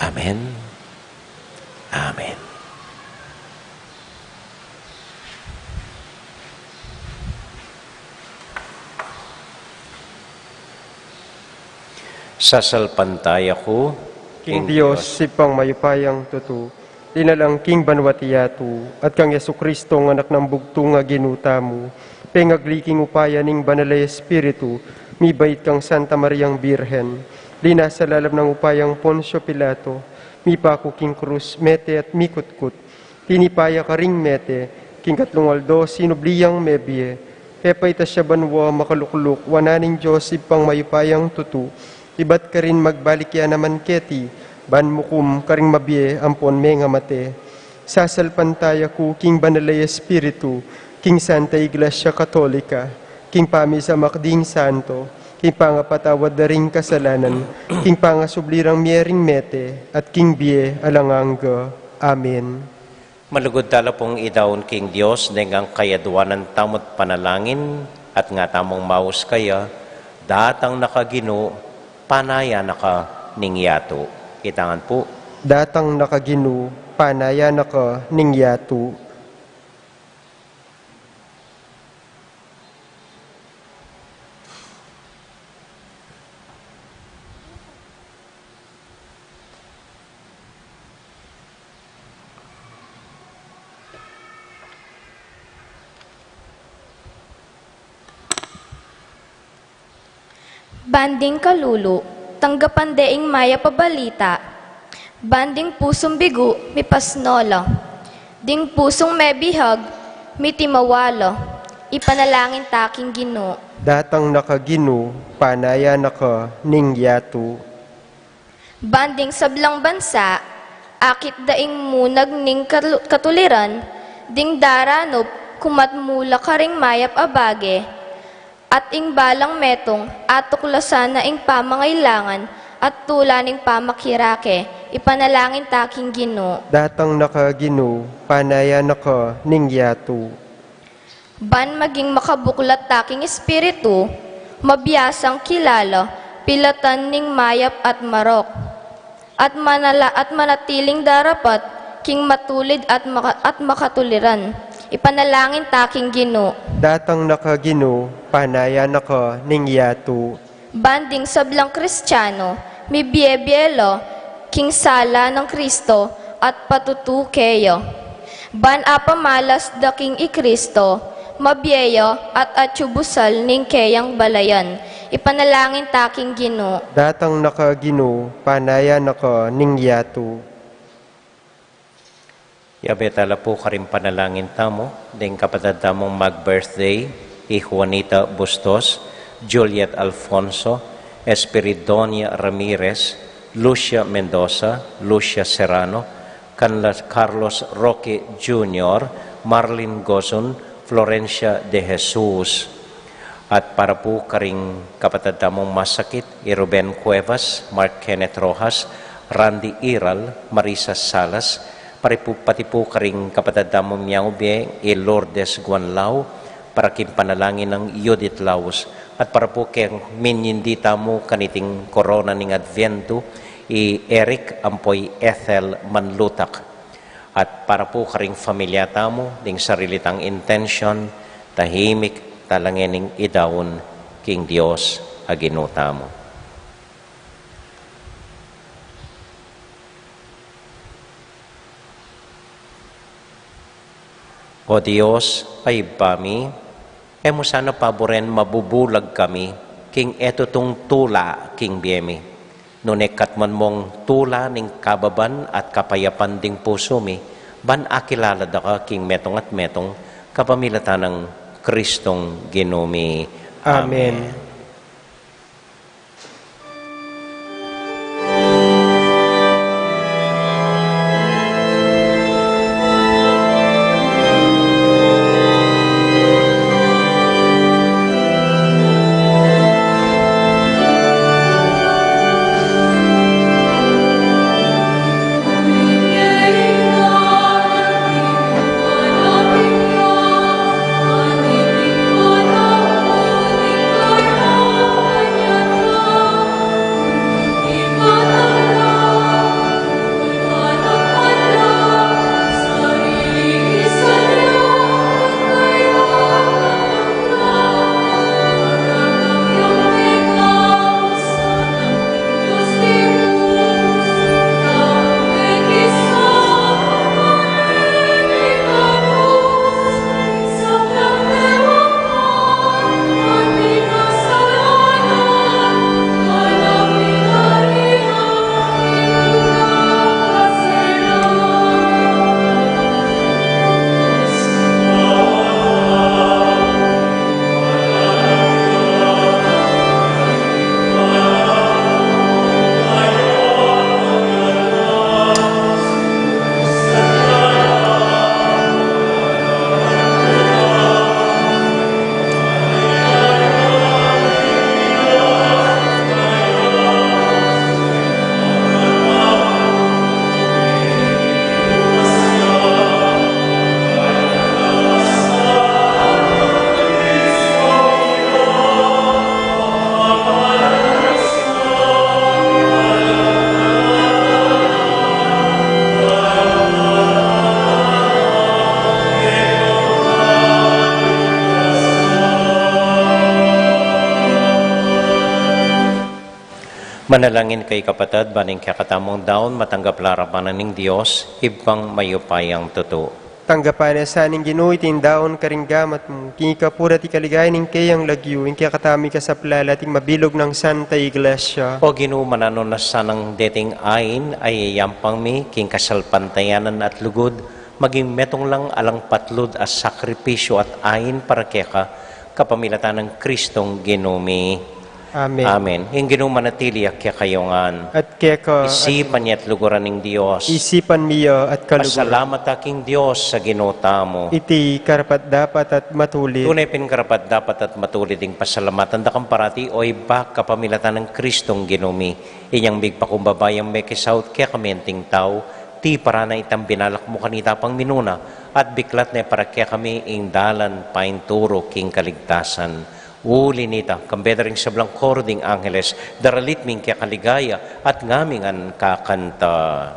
Amen. Amen. Sasalpantaya ko, King Diyos, sipang mayupayang tutu, dinalang King Banwatiyatu, at kang Yesu Kristo ng anak ng bugto nga ginuta mo, pengagliking upaya ning banalay Espiritu, mibait kang Santa Mariang Birhen, lina sa lalab ng upayang Poncio Pilato, mipako King Cruz, mete at mikutkut, tinipaya ka ring mete, King Katlungaldo, sinubliyang mebye, pepay ta siya banwa makalukluk, wananing Diyos, sipang mayupayang tutu, ibat ka rin magbalik ya naman keti, ban mukum karing mabye ampon me nga mate. Sasalpantaya ko king banalay Espiritu, king Santa Iglesia Katolika, king pami sa makding santo, king pangapatawad na ring kasalanan, king pangasublirang miering mete, at king bie alanganga. Amen. malugod tala pong idaon king Diyos, nengang kayaduanan tamot panalangin, at nga tamong maus kaya, datang nakagino, panaya naka ningyato. Itangan po. Datang nakaginu, panaya naka ningyatu. Banding kalulu, tanggapan deing maya pabalita. Banding pusong bigu, mi pasnolo. Ding pusong mebihag, mi timawalo. Ipanalangin taking Ginoo. Datang nakaginu, panaya naka ningyatu. Banding sablang bansa, akit daing munag ning katuliran, ding daranop, kumatmula ka ring mayap abage, at ing balang metong, atuklasan na ing pamangailangan, at tulaning pamakirake, ipanalangin taking Ginoo. Datang nakaginu, panaya naka ningyatu. Ban maging makabuklat taking espiritu, mabiyasang kilala, pilatan ning mayap at marok, at manatiling darapat, king matulid at makatuliran, ipanalangin taking Ginoo. Datang nakaginu, panaya naka ningyatu. Banding sablang Kristiyano, mi biyebiyelo, king sala ng Kristo, at patutukeyo. Ban apamalas da king ikristo, mabiyeyo at atyubusal ning keyang balayan, ipanalangin taking Ginoo. Datang nakaginu, panaya naka ningyatu. Yabetala po karim panalangin tamo, ding kapatid tamong mag-birthday, Juanita Bustos, Juliet Alfonso, Espiridonia Ramirez, Lucia Mendoza, Lucia Serrano, Carlos Roque Jr., Marlene Gozon, Florencia de Jesus. At para po karing kapatid tamong masakit, Ruben Cuevas, Mark Kenneth Rojas, Randy Iral, Marisa Salas, pati po karing kapatid tamong miyang ubiyeng, Lourdes Guanlao, para kim panalangin ng Judith Laos, At para po kay minyindita mo kaniting korona ning Advento, Eric Ampoy Ethel Manlutak. At para po karing familyata mo, ding sarilitang intention, tahimik, talangening idawon, king Dios, aginuta mo. O Diyos, ay bami, emo sana paboren mabubulag kami, king eto tong tula, king biyemi. Nunek katman mong tula ning kababan at kapayapan ding puso mi, ban akilala da ka king metong at metong kapamilatan ng Kristong ginumi. Amen. Manalangin kay kapatid, baning kakatamong daon, matanggap larapanan ng Diyos, ibang mayupayang totoo. Tanggapan sa aning Ginoo itin daon karinggamat mo, kini kapura ti kaligay ning kayang lagyo, ing kaya katami ka sa plala, ting mabilog ng Santa Iglesia. O Ginoo manano na sanang dating ain, ay yampang mi, king kasalpantayanan at lugod, maging metong lang alang patlod as sakripisyo at ain para keka, kapamilatan ng Kristong ginumi. Amen. Amen. Yung Ginoo manatili kaya kayongan. At kaya ka, Isipan niya at luguran ng Diyos. isipan miya at kalugur. Pasalamat aking Diyos sa ginuta mo. Iti karapat dapat at matulit. Tunay pinkarapat dapat at matulid ding pasalamatan da kang parati o iba kapamilatan ng Kristong ginumi. Inyang bigpakumbabayang may kisaut kaya kamenting tao, ti para na itang binalak mo kanita pang minuna, at biklat na para kaya kami ing dalan painturo king kaligtasan. Uli nita, kambedering sa blang kording angeles, daralit ming kaya kaligaya at ngaming an kakanta.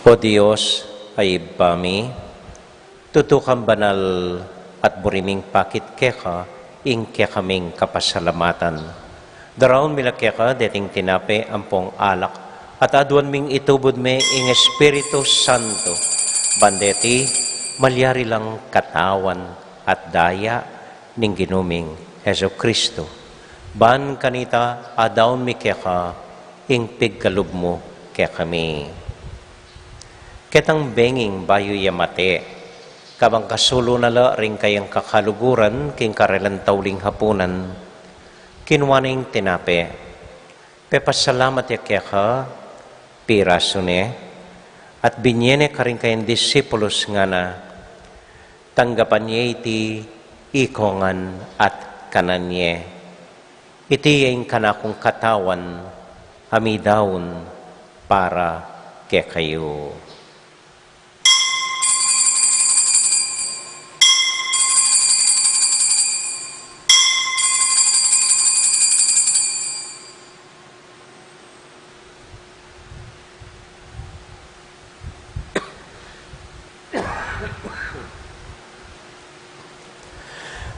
O Diyos ay bami, tutukang banal at buriming pakit keka, ing kaming kapasalamatan. Daraon mila keka, deting tinape ampong alak, at aduan ming itubod me ing Espiritu Santo, bandeti, malyari lang katawan at daya ning ginuming Heso Kristo. Ban kanita, adaon mi keka, ing pigkalub mo kaya kami. Ketang benging bayo yamate, kabang kasulo na la ring kayang kakaluguran, king karelan tauling hapunan, kinwaning tinape. Pepasalamat ya kaya ka, pirasune, at binyene ka rin kayang disipulos nga na, tanggapan niya iti ikongan at kananye. Iti yung kanakong katawan, hamidaon para kaya kayo.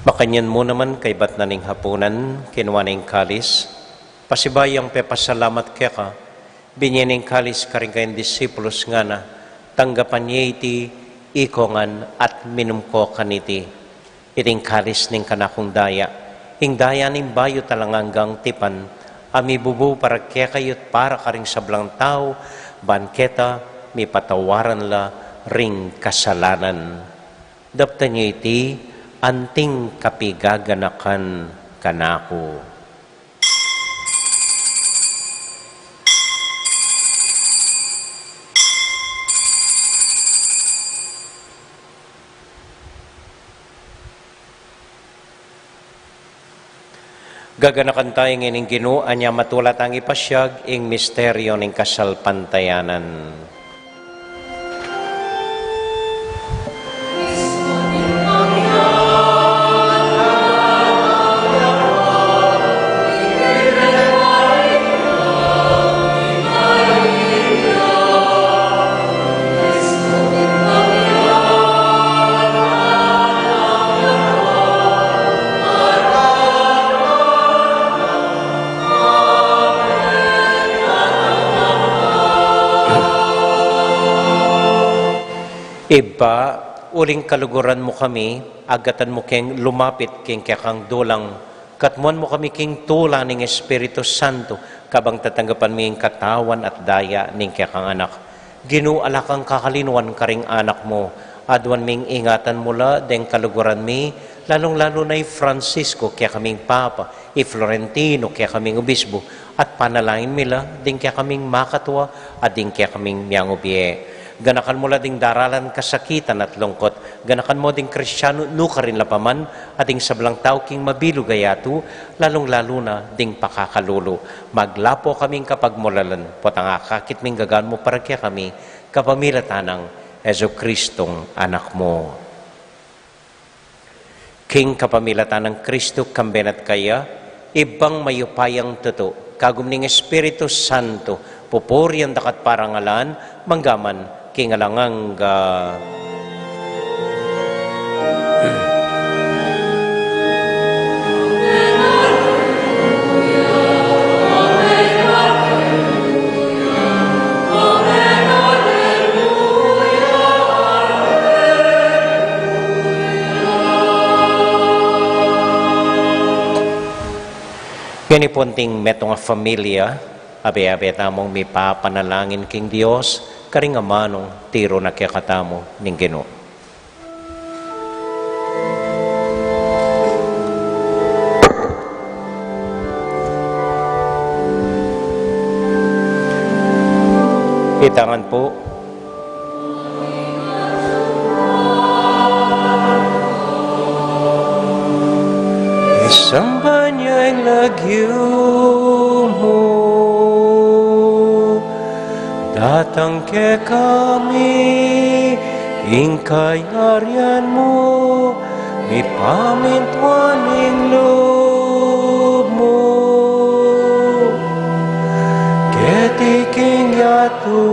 Makanyan mo naman kay bat naning hapunan, kinuwaning kalis, pasibayang pepasalamat kaya ka, binyaning kalis ka rin kayong disipulos nga na, tanggapan niya iti ikongan at minumko kaniti, iting kalis ning kanakong daya, ing daya ning bayo talanganggang tipan, ami bubu para kaya kayot para ka ring sablang tao, banketa, mi patawaran la ring kasalanan. Dapta niya iti, anting kapigaganakan kanako. Gaganakan tayo ngayon Ginoo, anya matulat ang ipasyag ing misteryo ng kasalpantayanan. Iba, uling kaluguran mo kami, agatan mo keng lumapit keng kakang dulang, katmuan mo kami keng tula ng Espiritu Santo, kabang tatanggapan mo yung katawan at daya ng kakang anak. Ginuala kang kakalinuan karing anak mo, adwan ming ingatan mula deng kaluguran mi, lalong-lalo na Francisco, kaya kaming Papa, Florentino, kaya kaming Obispo, at panalangin mila, ding kaya kaming makatwa, at ding kaya kaming miyangubye. Ganakan mo la ding daralan kasakitan at lungkot. Ganakan mo ding Kristyano nuka rin lapaman at ding sablang tao king mabilo gayatu, lalong-lalo na ding pakakalulo. Maglapo kaming kapag mulalan, potang akakit ming gagaan mo para kaya kami, kapamilatan ng Heso Kristong anak mo. King kapamilatan ng Kristo kambenat kaya, ibang mayupayang tuto, kagum ning Espiritu Santo, pupuri ang dakat parangalan, manggaman, kingalangang Ginipunting metong familia, abe-abe tamong may papanalangin king Diyos, karing amanong tiro na kaya katamo ning Ginoo. Itangan po. Isamba niya ang lagyo mo, datang ke kami, ing kayarian mo, ipamintuan ing loob mo. Ketiking yato,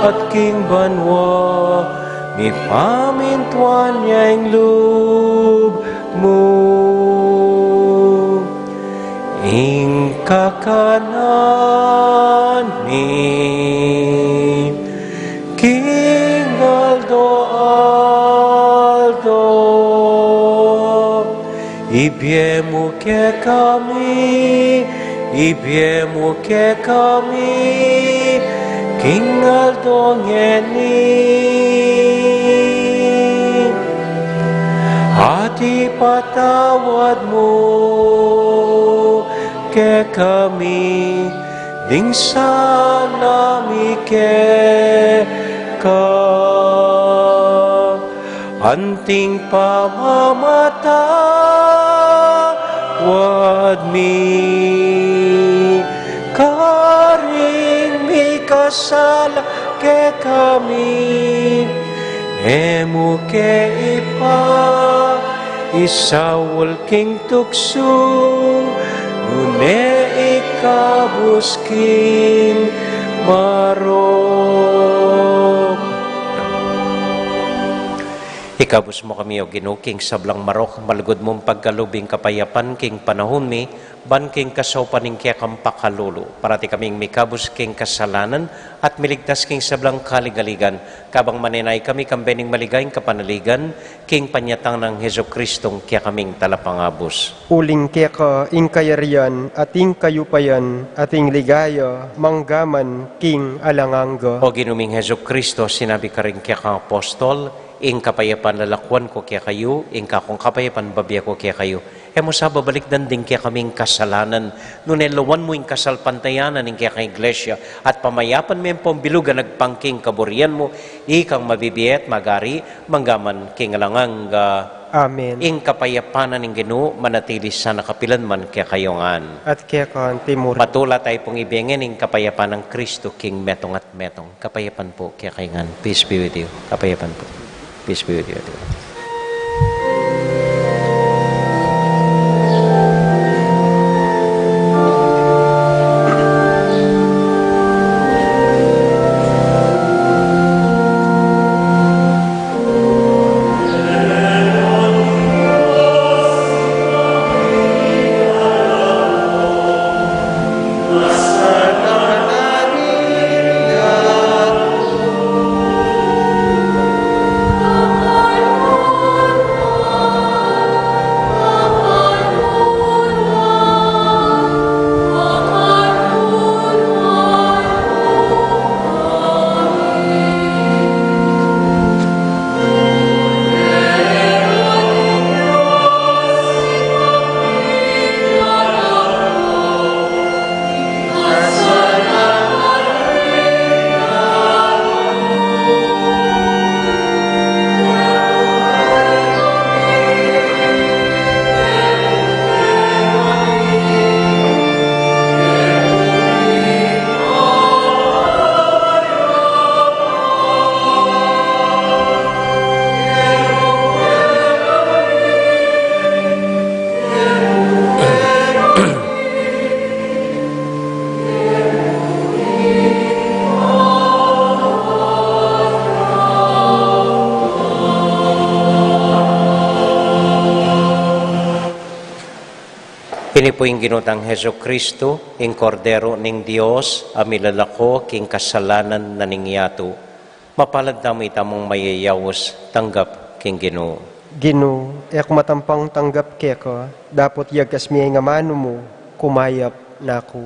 at king banwa, mi pamintuan niya ang loob mo. Ing kakanan ni King Aldo, ibiemu ke kami, King Aldo ngeni. Hati patawad mo ke kami, ding sana mi ke ka. Anting pamamatawad mi, karing mi kasala ke kami, emu ke ipa, isawal king tukso, nune ikabus king marok. Ikabus mo kami o Ginoo, king sablang marok, malugod mong pagkalubing kapayapan, king panahon mi, ban king kasopaning kaya kang pakalulo, parati kaming mikabus king kasalanan, at miligtas king sablang kaligaligan, kabang maninay kami kambening maligayang kapanaligan, king panyatang ng Heso Kristong kaya kaming talapangabos. Uling kaya ka, ing kayarian, ating kayupayan, ating ligaya, manggaman, king alangangga. O Ginuming Heso Kristo, sinabi ka rin kaya kang apostol, ing kapayapan lalakwan ko kaya kayo, ing kakong kapayapan babya ko kaya kayo. E mo sa babalik danding kaya kaming kasalanan, nunelawan mo ing kasalpantayanan ing kaya kang iglesia, at pamayapan mo yung pambilugan nagpangking kaburian mo, ikang mabibiyet, magari, manggaman, king alangang Amen. ing kapayapanan ng Ginoo manatili sa nakapilan man kaya kayongan. At kaya ka, timur. Matula tayo pong ibigin ng kapayapan ng Kristo, King Metong at Metong. Kapayapan po kaya kayongan. Peace be with you. Kapayapan po. Peace be with you. Kini po yung ginutang Heso Kristo, ing kordero ning Dios, amilalako king kasalanan na ningyato. Mapalad tamo itamong mayayawos, tanggap king Ginoo. Ginoo, ek matampang tanggap kaya ka, dapat yagas miyay nga mano mo, kumayap na ako.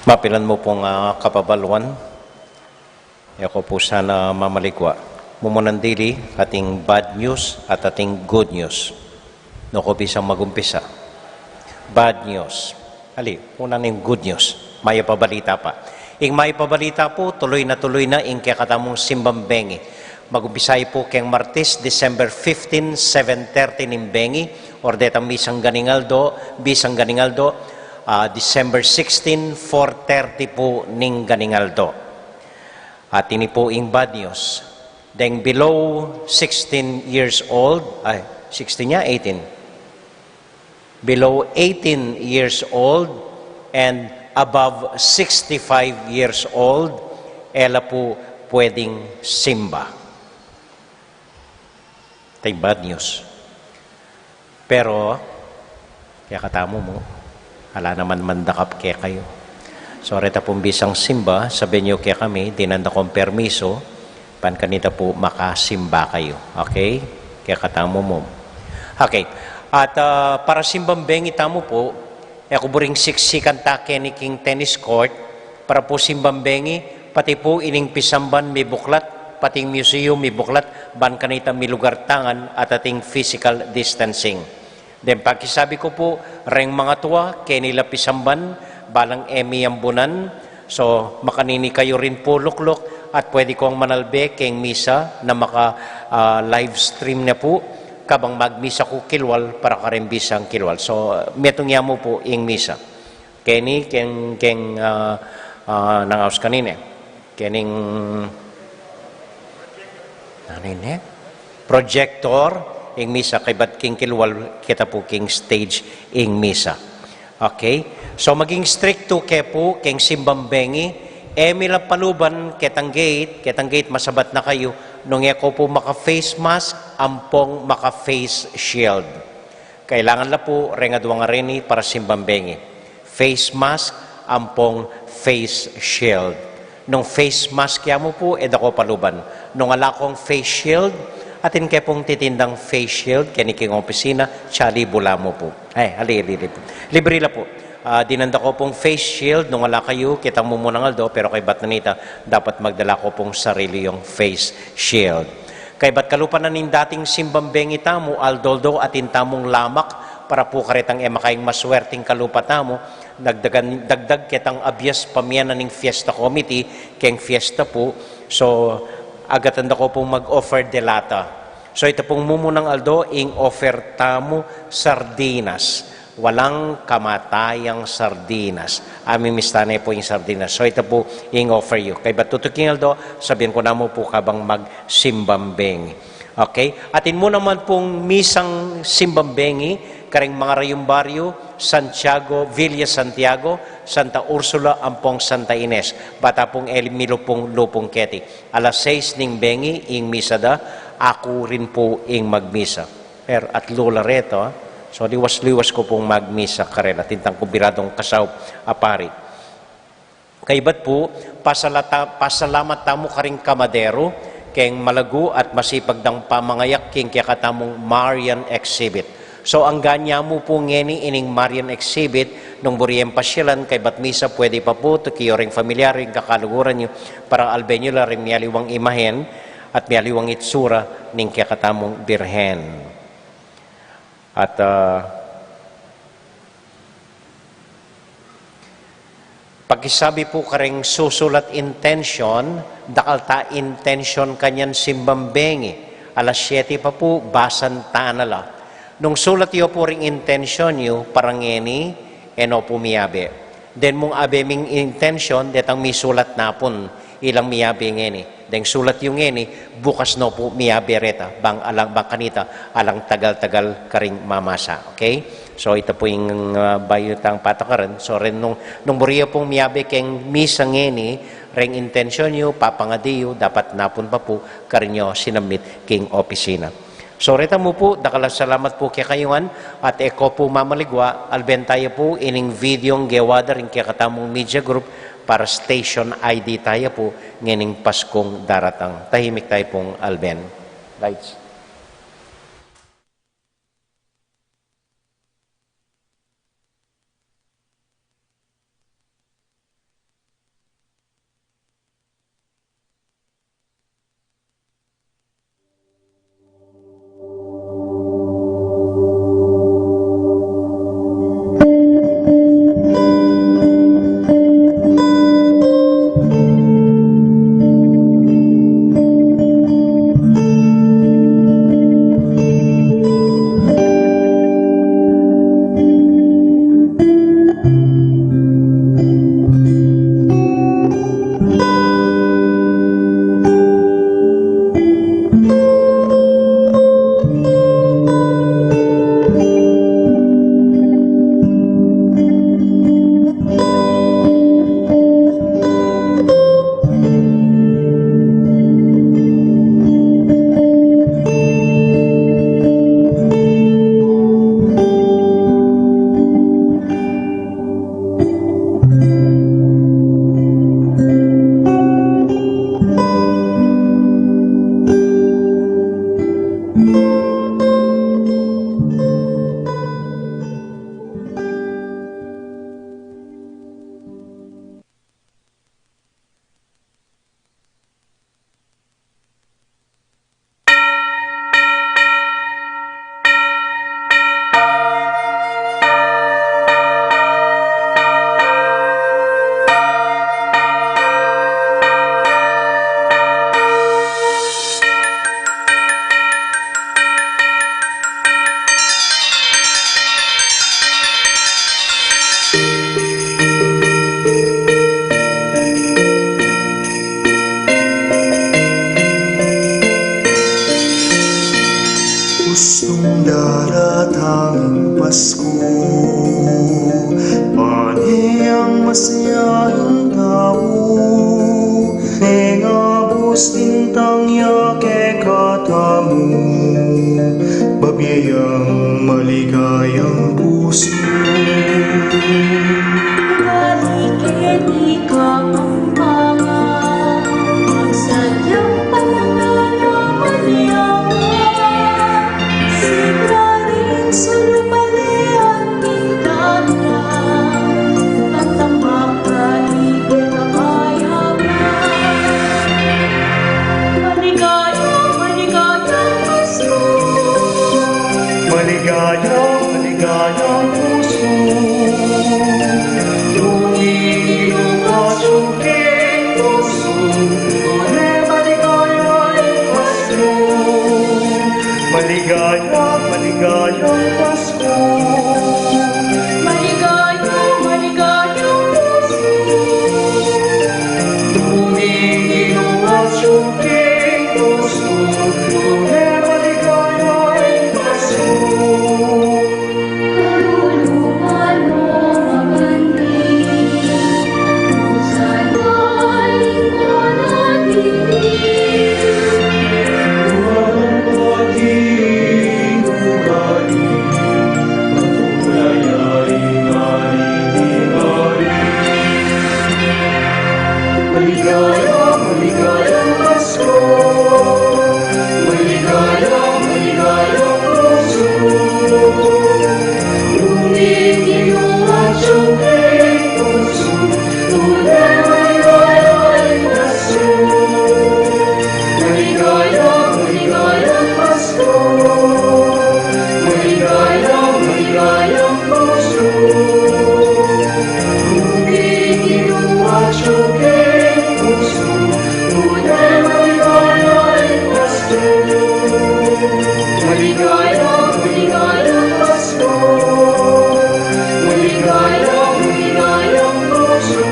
Mapilan mo pong kapabaluan. Ako po sana mamaligwa. Mumunandili ating bad news at ating good news. No ko bisang magumpisa. Bad news. Ali, una na yung good news. May pabalita pa. Ing may pabalita po, tuloy na ing kakatamong simbang bengi. Magumpisay po keng Martes, December 15, 7:30 ning bengi. Or detang bisang ganingaldo, December 16, 4:30 po ning ganingaldo. At ini po ing bad news. Then below 16 years old, 16 niya, 18. Below 18 years old and above 65 years old, ela po pwedeng simba. Ito yung bad news. Pero, kaya katamo mo, ala naman mandakap kaya kayo. So, reta pong bisang simba, sabihin nyo kaya kami, dinanda kong permiso, pan kanita po makasimba kayo. Okay? Kaya katamo mo. Okay. At para simbang bengi tamo po, ako buring siksikan take ni King Tennis Court, para po simbang bengi, pati po ining pisamban may buklat, pating museum may buklat, ban kanita may lugar tangan at ating physical distancing. Then pakisabi ko po, reng mga tuwa, kenila pisamban, balang emi ang bunan, so makanini kayo rin po luklok, at pwede kong manalbe keng misa na maka live stream na po, kabang magmisa ko kilwal para karimbisang kilwal. So, metong mo po ing misa. Keni, nangaos kanine. Kening, projector, ing misa. Kay ba't king kilwal, kita po king stage ing misa. Okay? So, maging stricto ke po, king simbang bengi, mila paluban, ketang gate masabat na kayo, nung ako po maka-face mask, ampong maka-face shield. Kailangan la po, rengadwa nga rini para simbang bengi. Face mask, ampong face shield. Nung face mask kaya mo po, edako paluban. Nung ala kong face shield, atin kaya pong titindang face shield, kaniking opisina, tsali bula mo po. Libre la po. Dinanda ko pong face shield nung wala kayo, kitang mo muna ngaldo, pero kay bat nanita, dapat magdala ko pong sarili yung face shield. Kay bat kalupan na nin dating simbang bengi tamo, aldoldo atin tamong lamak, para po karitang makaing maswerting kalupa tamo, dagdag kitang abyas pamiyana ning fiesta committee, keng fiesta po, so agatanda ko pong mag-offer de lata. So ito pong mumunang aldo, ing offer tamo sardinas. Walang kamatayang sardinas. Aming mistane po yung sardinas. So ito po yung offer you. Kay Batutuking Aldo, sabihin ko na mo po kabang magsimbambengi. Okay? Atin mo naman pong misang simbambengi, karing mga rayumbaryo, Santiago, Villa Santiago, Santa Ursula, Ampong Santa Ines. Bata pong Emilio pong Lupong Keti. Alas 6 ning bengi, ing misada, ako rin po ing magmisa. Pero at lula reto, so, liwas-liwas ko pong magmisa karela, tintang kubiradong kasaw apari. Kaibat po, pasalamat tamo karing kamadero, keng malagu at masipag dang pamangayak king kakatamong Marian Exhibit. So, ang ganya mo po ngeni ining Marian Exhibit, nung buriyeng pasyalan, kaibat misa pwede pa po, tukiyo ring familiaring kakaluguran nyo, para albenyo la ring miyaliwang imahen, at miyaliwang itsura, ning kakatamong birhen. At pagkisabi po karing susulat intention, dakal ta intention kanyan simbambengi. Alas 7 pa po, basan tanala. Nung sulat yo po ring intention yo, parangeni, eno pumiyabe. Then mong abeming intention, detang misulat napon, ilang miyabe ngeni. Deng sulat yung ngeni, bukas no po miyabereta, bang kanita, alang tagal-tagal karing mamasa. Okay? So ito po yung bayutang patakaran. So rin nung buriya pong miyabe keng misa ngeni, ring intention nyo, papangadiyo, dapat napon pa po, karinyo sinamit king opisina. So reta mo po, dakalang salamat po kaya kayuan, at eko po mamaligwa, alben tayo po ining videong gewada rin kaya katamong media group, para station ID tayo po ngening Paskong daratang. Tahimik tayo pong alben. Lights. iyang maligayang puso. Balikin ikaw ang mga sadyang pananalaman niya. Sigaring sulubali ang itala, tatamak kaibig na kayaman. Maligayang, maligayang Pasko. Maligayang, maligayang puso. Tuwing lumasungking puso, tunay maligayang Pasko. Maligayang, maligayang Pasko. Maligayang, maligayang Pasko. Tuwing lumasungking puso, tunay maligayang Pasko. Kaluluwan mo mabanding, kung saan galing ka natinig. Tuwalang ating ugali, patuloy ay naninigay. Maligayang, maligayang Pasko. Maligayang, maligayang puso. Lumigilong at siyempre puso, tunay maligayang Pasko. Maligayang, maligayang Pasko. Maligayang, maligayang puso. Lumigilong at siyempre puso, tunay maligayang Pasko. Maligayang, maligayang Pasko. Maligayang, maligayang puso.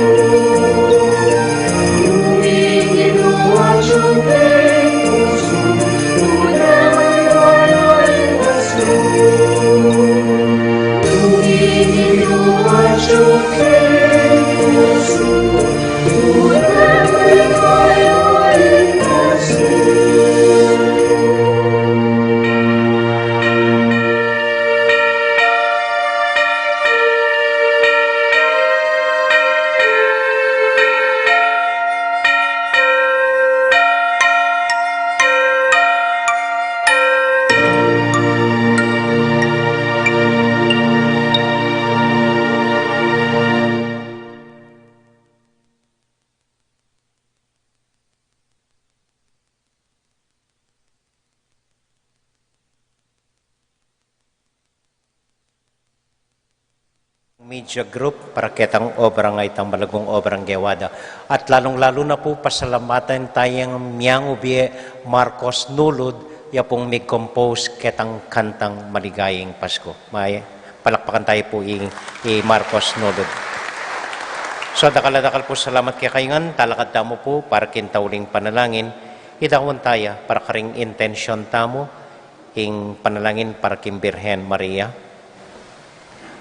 Lumigilong at siyempre puso, tunay maligayang Pasko. Lumigilong at siyempre puso, tunay maligayang Pasko. Media group para kitang obrang ay itang balagong obrang gewada. At lalong-lalo na po pasalamatan tayong miyang ubie Marcos Nulod ya pong mig-compose kitang kantang Maligayang Pasko. May palakpakan tayo po Marcos Nulod. So dakal po salamat kay kaingan, talakad tamo po para kintauling panalangin. Idawon tayo para karing intensyon tamo, ing panalangin para kim Birhen Maria.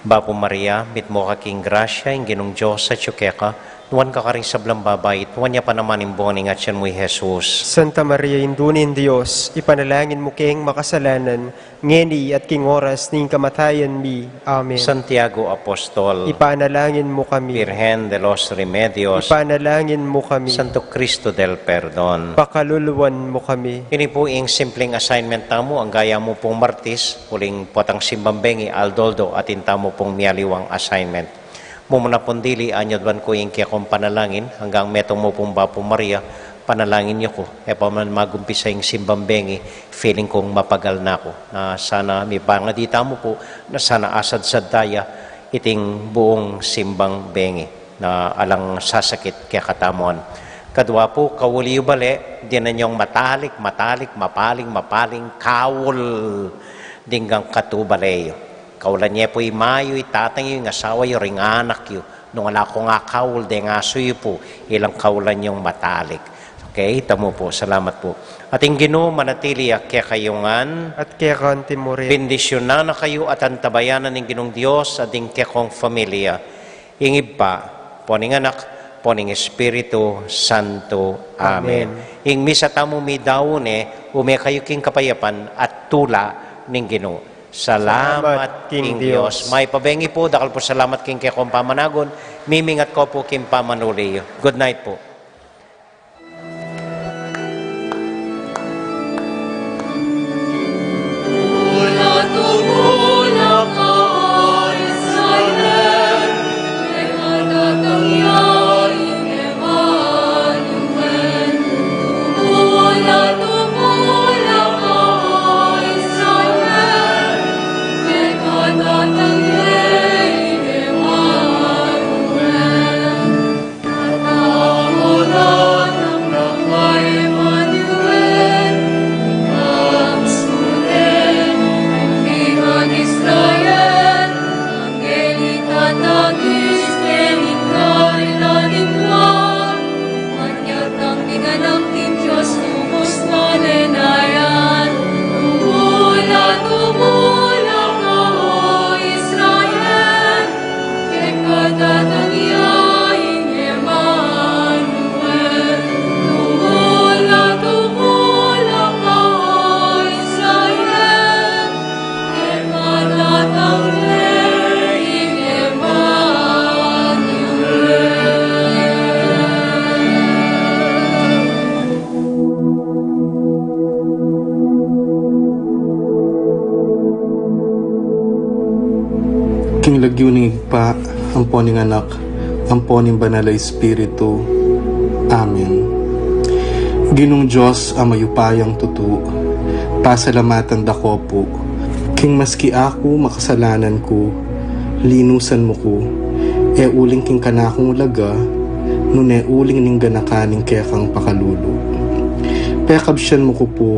Bapo Maria, mit mo kaking grasya, yung ginong Diyos sa tsukeka, nuwan ka karing sablang babay, tuwan niya pa naman imboning at siyan mo Jesus. Santa Maria, indunin Diyos, ipanalangin mo keng makasalanan, ngeni at king oras ning kamatayan mi. Amen. Santiago Apostol, Ipanalangin mo kami. Virgen de los Remedios, Ipanalangin mo kami. Santo Cristo del Perdon. Pakaluluwan mo kami. Ini po yung simpleng assignment tamo, ang gaya mo pong Martis, uling potang simbambengi, Aldoldo, at intamo pong miyaliwang assignment. Mumuna pondili, anyadwan ko yung kaya kong panalangin, hanggang metong mo pong Bapo Maria, panalangin niyo ko. E pa man magumpisa yung simbambengi, feeling kong mapagal na ako. Na sana, may pangadita mo po, na sana asad sa daya, iting buong simbangbengi, na alang sasakit kaya katamuan. Kadwa po, kawuli bale, di na niyong mapaling, kawul, dinggang katubaleyo. Kaulan niya po mayo, itatang yung asawa yung ring anak yun. Nung wala ko nga kaul, de nga suyo po, ilang kaulan yung matalik. Okay, tamo po, salamat po. Ating Ginoo manatili kaya kayongan, At kaya kanti mo rin. bendisyon na kayo at antabayanan ng Ginong Diyos at ng kekong familia. Ingib pa, poning anak, poning Espiritu Santo. Amen. Ing misa tamo mi daon ume kayo king kapayapan at tula ng Ginoo. Salamat, King Dios. May pabengi po, dakal po salamat King kay kong pamanagon. Mimingat ko po King Pamanuli. Good night po. King lagyo ni pa, amponing anak, amponing banal na Espiritu. Amen. Ginong Diyos ang mayupayang tutu, pasalamatan dako po. King maski ako makasalanan ko, linusan mo ko, uling king kanakong laga, nune uling ning ganakaning kaya kang pakalulu. Pekabsyan mo ko po,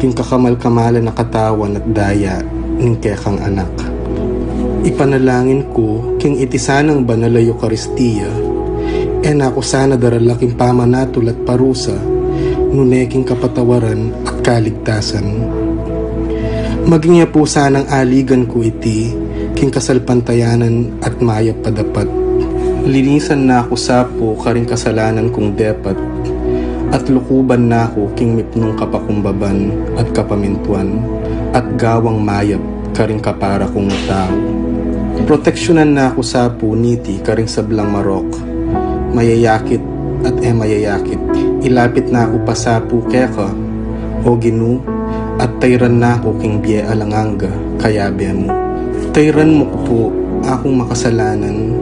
king kakamal-kamalan na katawan at daya, ning kaya kang anak. Ipanalangin ko, king itisanang banal na Eucharistia, nako sana daralaking pamanatul at parusa, nuneking kapatawaran at kaligtasan. Maging niya po sanang aligan ko iti, king kasalpantayanan at mayap padapat. Linisan na ako sapo karing kasalanan kong depat, at lukuban na ako king mipnong kapakumbaban at kapamintuan, at gawang mayap karing kapara kong tao. Proteksyonan na ako sa puniti karing sablang marok, mayayakit at mayayakit. Ilapit na ako pa sa keka, o Ginu, at tayran na ako king biye alanganga, kayabe mo. Tayran mo ko po akong makasalanan,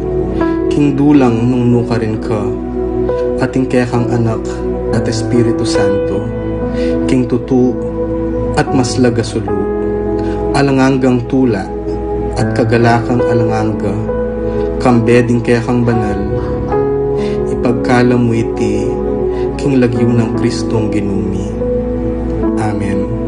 king dulang nung nuka rin ka, ating kekang anak at Espiritu Santo, king tutu at maslaga sulu, alanganggang tula, at kagalakang alanganga, kambeding kaya kang banal, ipagkala mo iti, king lagyo ng Kristong ginumi. Amen.